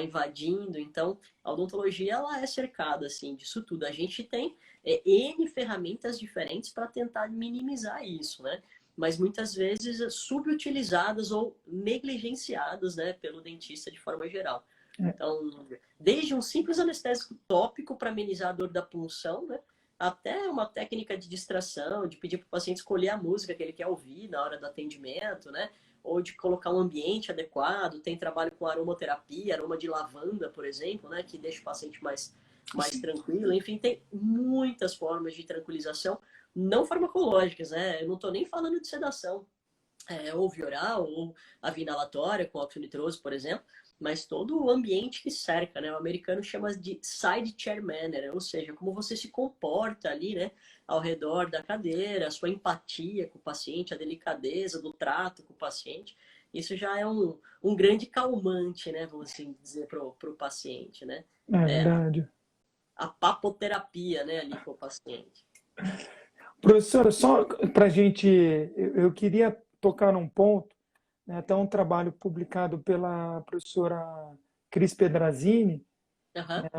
invadindo. Então, a odontologia, ela é cercada, assim, disso tudo. A gente tem N ferramentas diferentes para tentar minimizar isso, né? Mas muitas vezes subutilizadas ou negligenciadas, né, pelo dentista de forma geral. Então, desde um simples anestésico tópico para amenizar a dor da punção, né? Até uma técnica de distração, de pedir para o paciente escolher a música que ele quer ouvir na hora do atendimento, né? Ou de colocar um ambiente adequado. Tem trabalho com aromaterapia, aroma de lavanda, por exemplo, né? Que deixa o paciente mais tranquilo. Enfim, tem muitas formas de tranquilização não farmacológicas, né? Eu não estou nem falando de sedação, ou via oral, ou a via inalatória, com óxido nitroso, por exemplo, mas todo o ambiente que cerca, né? O americano chama de side chair manner, ou seja, como você se comporta ali, né? Ao redor da cadeira, a sua empatia com o paciente, a delicadeza do trato com o paciente. Isso já é um grande calmante, né? Vamos assim dizer, pro paciente, né? É É, verdade. a papoterapia, né? Ali com o paciente. Professora, só para a gente, eu queria tocar num ponto, né, até um trabalho publicado pela professora Cris Pedrazini, Aham.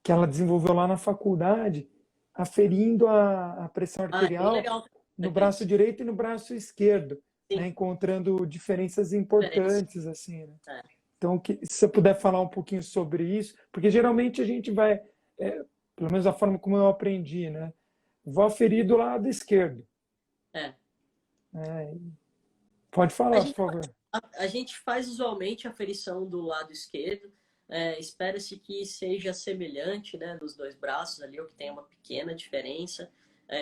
que ela desenvolveu lá na faculdade, aferindo a pressão Ah, é bem arterial legal, no braço Cris. direito e no braço esquerdo, Sim, né, encontrando diferenças diferença. importantes, assim, né? É, Então, se você puder falar um pouquinho sobre isso, porque geralmente a gente vai, pelo menos a forma como eu aprendi, né? Vou aferir do lado esquerdo. é. Né? Pode A falar, por gente favor. A gente faz usualmente a ferição do lado esquerdo. Espera-se que seja semelhante, né, dos dois braços ali, ou que tenha uma pequena diferença.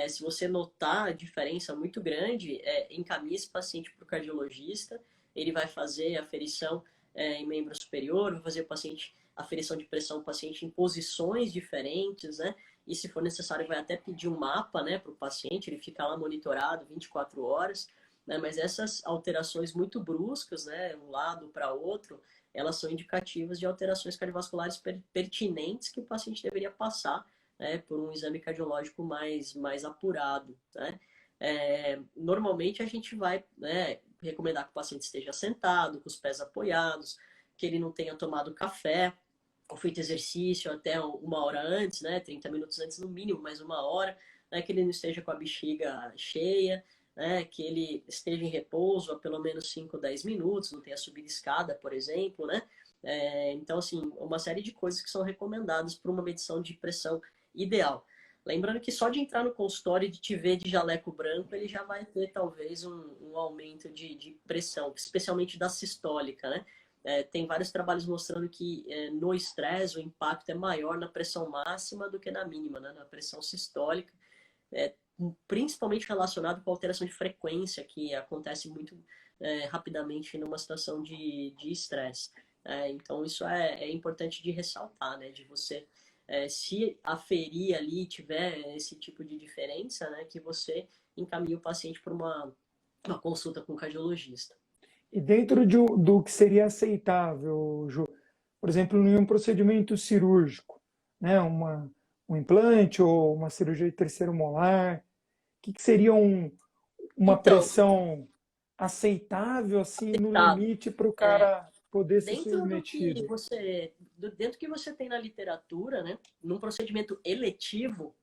Se você notar a diferença muito grande, encaminhe esse paciente para o cardiologista. Ele vai fazer a ferição em membro superior, vai fazer o paciente a ferição de pressão do paciente em posições diferentes, né? E se for necessário, vai até pedir um mapa, né, para o paciente. Ele fica lá monitorado 24 horas, né? Mas essas alterações muito bruscas, né, um lado para outro, elas são indicativas de alterações cardiovasculares pertinentes que o paciente deveria passar, né, por um exame cardiológico mais apurado, né? Normalmente a gente vai, né, recomendar que o paciente esteja sentado, com os pés apoiados, que ele não tenha tomado café, ou feito exercício até 1 hora antes, né, 30 minutos antes no mínimo, mais 1 hora, né, que ele não esteja com a bexiga cheia, né, que ele esteja em repouso há pelo menos 5 ou 10 minutos, não tenha subido escada, por exemplo, né? Então, assim, uma série de coisas que são recomendadas para uma medição de pressão ideal. Lembrando que só de entrar no consultório e de te ver de jaleco branco, ele já vai ter talvez um aumento de pressão, especialmente da sistólica, né? Tem vários trabalhos mostrando que no estresse o impacto é maior na pressão máxima do que na mínima, né? Na pressão sistólica, é, principalmente relacionado com a alteração de frequência, que acontece muito rapidamente numa situação de estresse. Então, isso é importante de ressaltar, né? De você, se aferir ali tiver esse tipo de diferença, né? Que você encaminhe o paciente para uma consulta com o cardiologista. E dentro do que seria aceitável, Ju, por exemplo, em um procedimento cirúrgico, né, um implante ou uma cirurgia de terceiro molar, o que seria uma Então, pressão aceitável, assim, no tá, limite para o é, cara poder ser dentro do que submetido? dentro do que você tem na literatura, né, num procedimento eletivo,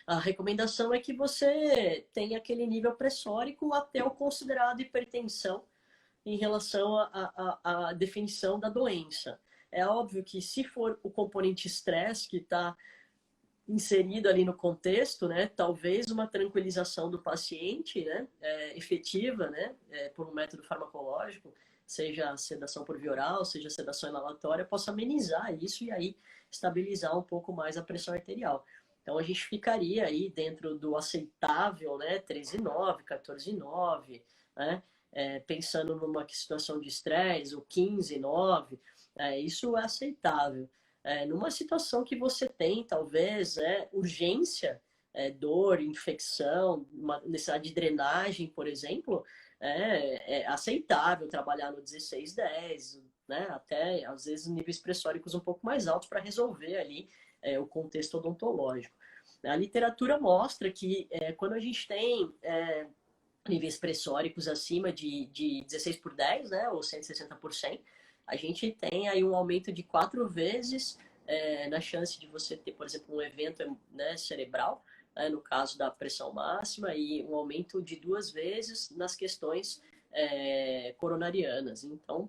a recomendação é que você tenha aquele nível pressórico até o considerado hipertensão em relação à definição da doença. É óbvio que se for o componente estresse que está inserido ali no contexto, né, talvez uma tranquilização do paciente, né, efetiva, né, por um método farmacológico, seja sedação por via oral, seja sedação inalatória, possa amenizar isso e aí estabilizar um pouco mais a pressão arterial. Então a gente ficaria aí dentro do aceitável, né, 13,9, 14,9, né, pensando numa situação de estresse, o 15,9, isso é aceitável. Numa situação que você tem, talvez, urgência, dor, infecção, uma necessidade de drenagem, por exemplo, é aceitável trabalhar no 16-10, né? Até, às vezes, níveis pressóricos um pouco mais altos para resolver ali o contexto odontológico. A literatura mostra que quando a gente tem níveis pressóricos acima de 16/10, né, ou 160%, a gente tem aí um aumento de 4 vezes na chance de você ter, por exemplo, um evento, né, cerebral, no caso da pressão máxima, e um aumento de 2 vezes nas questões coronarianas. Então,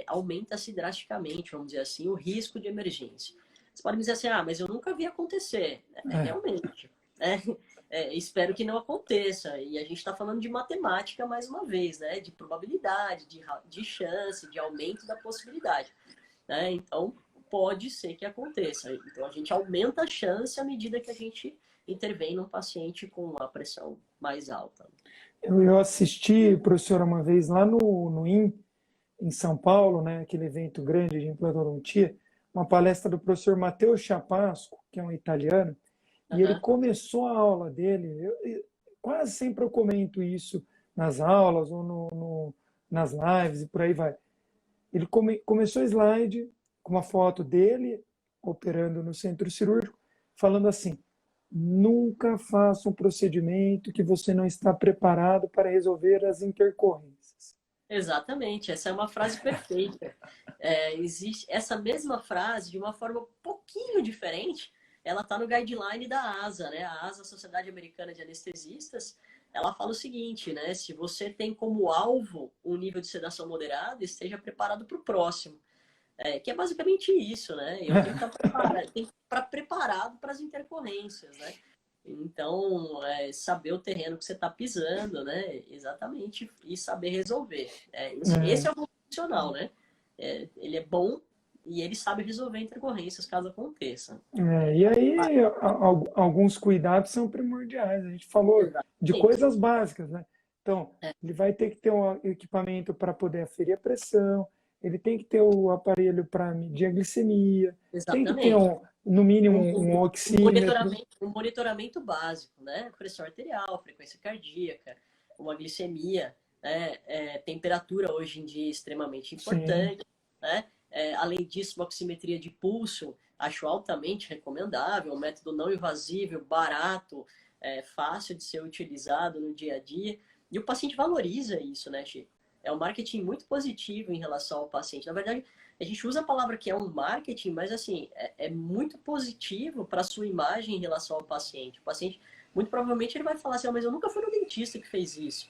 aumenta-se drasticamente, vamos dizer assim, o risco de emergência. Você pode me dizer assim, mas eu nunca vi acontecer. É, Realmente. Espero que não aconteça. E a gente está falando de matemática mais uma vez, né? De probabilidade, de chance, de aumento da possibilidade. Né? Então, pode ser que aconteça. Então, a gente aumenta a chance à medida que a gente intervém num paciente com a pressão mais alta. eu assisti, professora, uma vez lá no IN, em São Paulo, né, aquele evento grande de implantodontia, uma palestra do professor Matteo Chapasco, que é um italiano, e ele Uhum. começou a aula dele, quase sempre eu comento isso nas aulas ou nas lives e por aí vai. Ele começou o slide com uma foto dele operando no centro cirúrgico, falando assim: nunca faça um procedimento que você não está preparado para resolver as intercorrências. Exatamente, essa é uma frase perfeita. Existe essa mesma frase, de uma forma um pouquinho diferente, ela está no guideline da ASA, né? A ASA, Sociedade Americana de Anestesistas, ela fala o seguinte, né? Se você tem como alvo um nível de sedação moderado, esteja preparado para o próximo. Que é basicamente isso, né? Eu tenho que estar preparado, tenho que estar preparado para as intercorrências, né? Então, saber o terreno que você está pisando, né? Exatamente, e saber resolver. Esse é o profissional, né? Ele é bom e ele sabe resolver intercorrências caso aconteça. E aí, alguns cuidados são primordiais. A gente falou de Exatamente. coisas básicas, né? Então, É, ele vai ter que ter um equipamento para poder aferir a pressão, ele tem que ter o aparelho para medir a glicemia, tem que ter, exatamente. no mínimo, Um, um um- um oxímetro. monitoramento básico, né? Pressão arterial, frequência cardíaca, uma glicemia, né? Temperatura hoje em dia é extremamente Sim. importante, né? Além disso, uma oximetria de pulso, acho altamente recomendável, um método não invasivo, barato, fácil de ser utilizado no dia a dia. E o paciente valoriza isso, né, Chico? É um marketing muito positivo em relação ao paciente. Na verdade, a gente usa a palavra que é um marketing, mas assim, é muito positivo para a sua imagem em relação ao paciente. O paciente muito provavelmente ele vai falar assim, mas eu nunca fui no dentista que fez isso.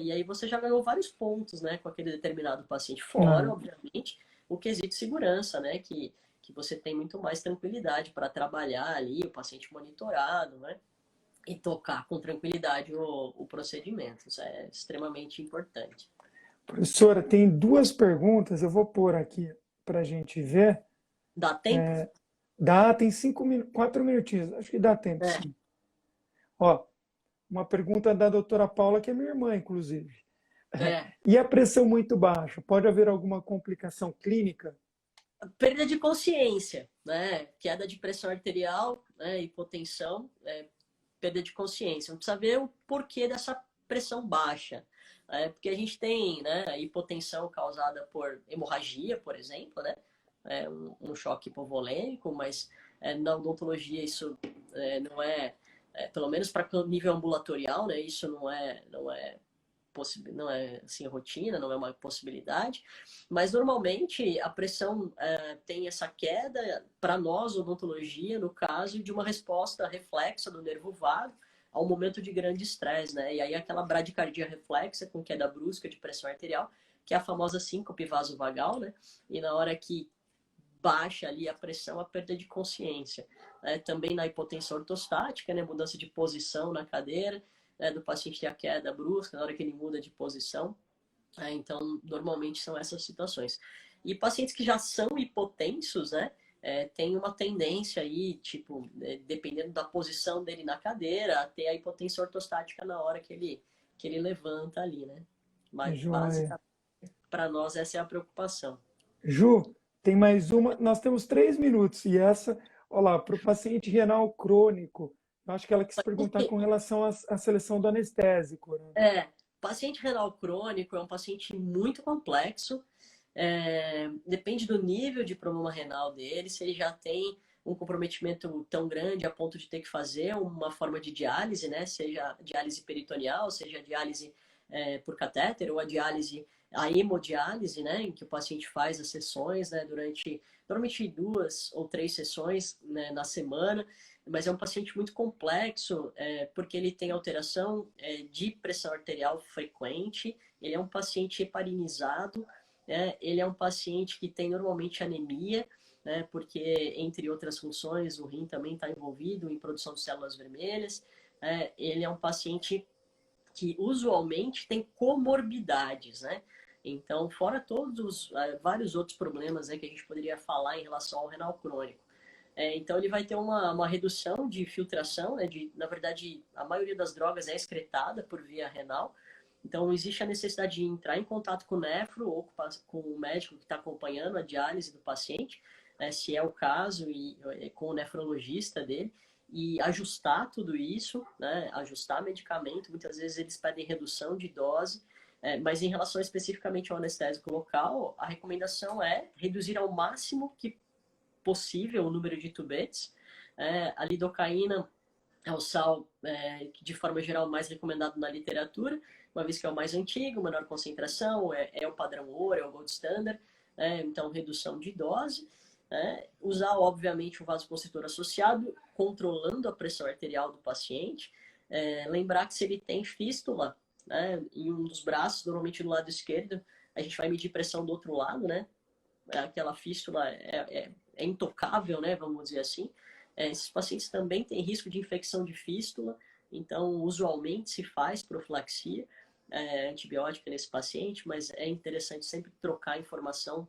E aí você já ganhou vários pontos, né, com aquele determinado paciente. Fora, Ah, obviamente, o quesito segurança, né, que você tem muito mais tranquilidade para trabalhar ali, o paciente monitorado, né, e tocar com tranquilidade o procedimento. Isso é extremamente importante. professora, tem duas perguntas, eu vou pôr aqui para a gente ver. Dá tempo? Dá, tem 4 minutinhos, acho que dá tempo, É, sim. Ó, uma pergunta da doutora Paula, que é minha irmã, inclusive. é. E a pressão muito baixa, pode haver alguma complicação clínica? Perda de consciência, né? Queda de pressão arterial, né? Hipotensão, perda de consciência. Não precisa ver o porquê dessa pressão baixa. Porque a gente tem, né, hipotensão causada por hemorragia, por exemplo, né? Um choque hipovolêmico, mas na odontologia isso não pelo menos para nível ambulatorial, né? Isso não é assim rotina, não é uma possibilidade, mas normalmente a pressão tem essa queda para nós odontologia no caso de uma resposta reflexa do nervo vago ao momento de grande estresse, né? E aí aquela bradicardia reflexa com queda brusca de pressão arterial, que é a famosa síncope vasovagal, né? E na hora que baixa ali a pressão, a perda de consciência. Também na hipotensão ortostática, né, mudança de posição na cadeira, do paciente ter a queda brusca na hora que ele muda de posição. Então, normalmente são essas situações. E pacientes que já são hipotensos, né, tem uma tendência aí, tipo, dependendo da posição dele na cadeira, a ter a hipotensão ortostática na hora que ele levanta ali, né? Mas, Joia. basicamente, para nós, essa é a preocupação. Ju, tem mais uma. Nós temos 3 minutos. E essa, olha lá, para o paciente renal crônico, eu acho que ela quis perguntar com relação à seleção do anestésico, né? Paciente renal crônico é um paciente muito complexo. Depende do nível de problema renal dele, se ele já tem um comprometimento tão grande a ponto de ter que fazer uma forma de diálise, né? Seja diálise peritoneal, seja diálise por catéter ou a hemodiálise, né? Em que o paciente faz as sessões, né? Durante normalmente 2 ou 3 sessões, né, na semana, mas é um paciente muito complexo, porque ele tem alteração de pressão arterial frequente, ele é um paciente heparinizado, ele é um paciente que tem normalmente anemia, né, porque, entre outras funções, o rim também está envolvido em produção de células vermelhas. Ele é um paciente que usualmente tem comorbidades, né? Então, fora todos os vários outros problemas, né, que a gente poderia falar em relação ao renal crônico. Então, ele vai ter uma redução de filtração, né, na verdade, a maioria das drogas é excretada por via renal. Então, existe a necessidade de entrar em contato com o nefro ou com o médico que está acompanhando a diálise do paciente, né, se é o caso, e com o nefrologista dele, e ajustar tudo isso, né, ajustar medicamento. Muitas vezes eles pedem redução de dose, mas em relação especificamente ao anestésico local, a recomendação é reduzir ao máximo que possível o número de tubetes. A lidocaína é o sal, de forma geral, mais recomendado na literatura, uma vez que é o mais antigo, menor concentração, é o padrão ouro, é o gold standard, então redução de dose. Usar, obviamente, o vasoconstritor associado, controlando a pressão arterial do paciente. Lembrar que se ele tem fístula, né, em um dos braços, normalmente do lado esquerdo, a gente vai medir pressão do outro lado, né? Aquela fístula é intocável, né? Vamos dizer assim. Esses pacientes também têm risco de infecção de fístula, então usualmente se faz profilaxia antibiótica nesse paciente, mas é interessante sempre trocar informação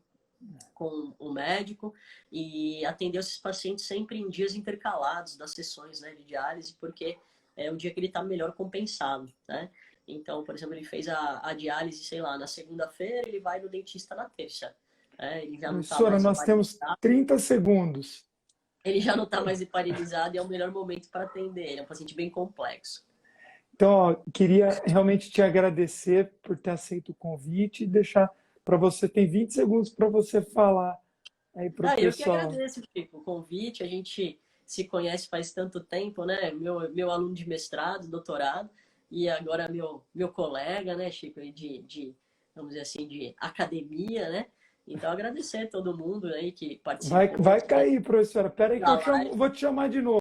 com o médico e atender esses pacientes sempre em dias intercalados das sessões, né, de diálise, porque é o dia que ele está melhor compensado, né? Então, por exemplo, ele fez a diálise, sei lá, na segunda-feira, ele vai no dentista na terça. Ele já não está Professora, mais nós temos heparinizado, 30 segundos. ele já não está mais heparinizado e é o melhor momento para atender. Ele é um paciente bem complexo. Então, ó, queria realmente te agradecer por ter aceito o convite e deixar para você, tem 20 segundos para você falar aí para o Eu que pessoal. agradeço, Chico, o convite. A gente se conhece faz tanto tempo, né? Meu aluno de mestrado, doutorado, e agora meu colega, né, Chico, vamos dizer assim, de academia, né? Então, agradecer a todo mundo aí que Vai, participou vai cair, professora. Espera aí que da eu chamo, live. vou te chamar de novo.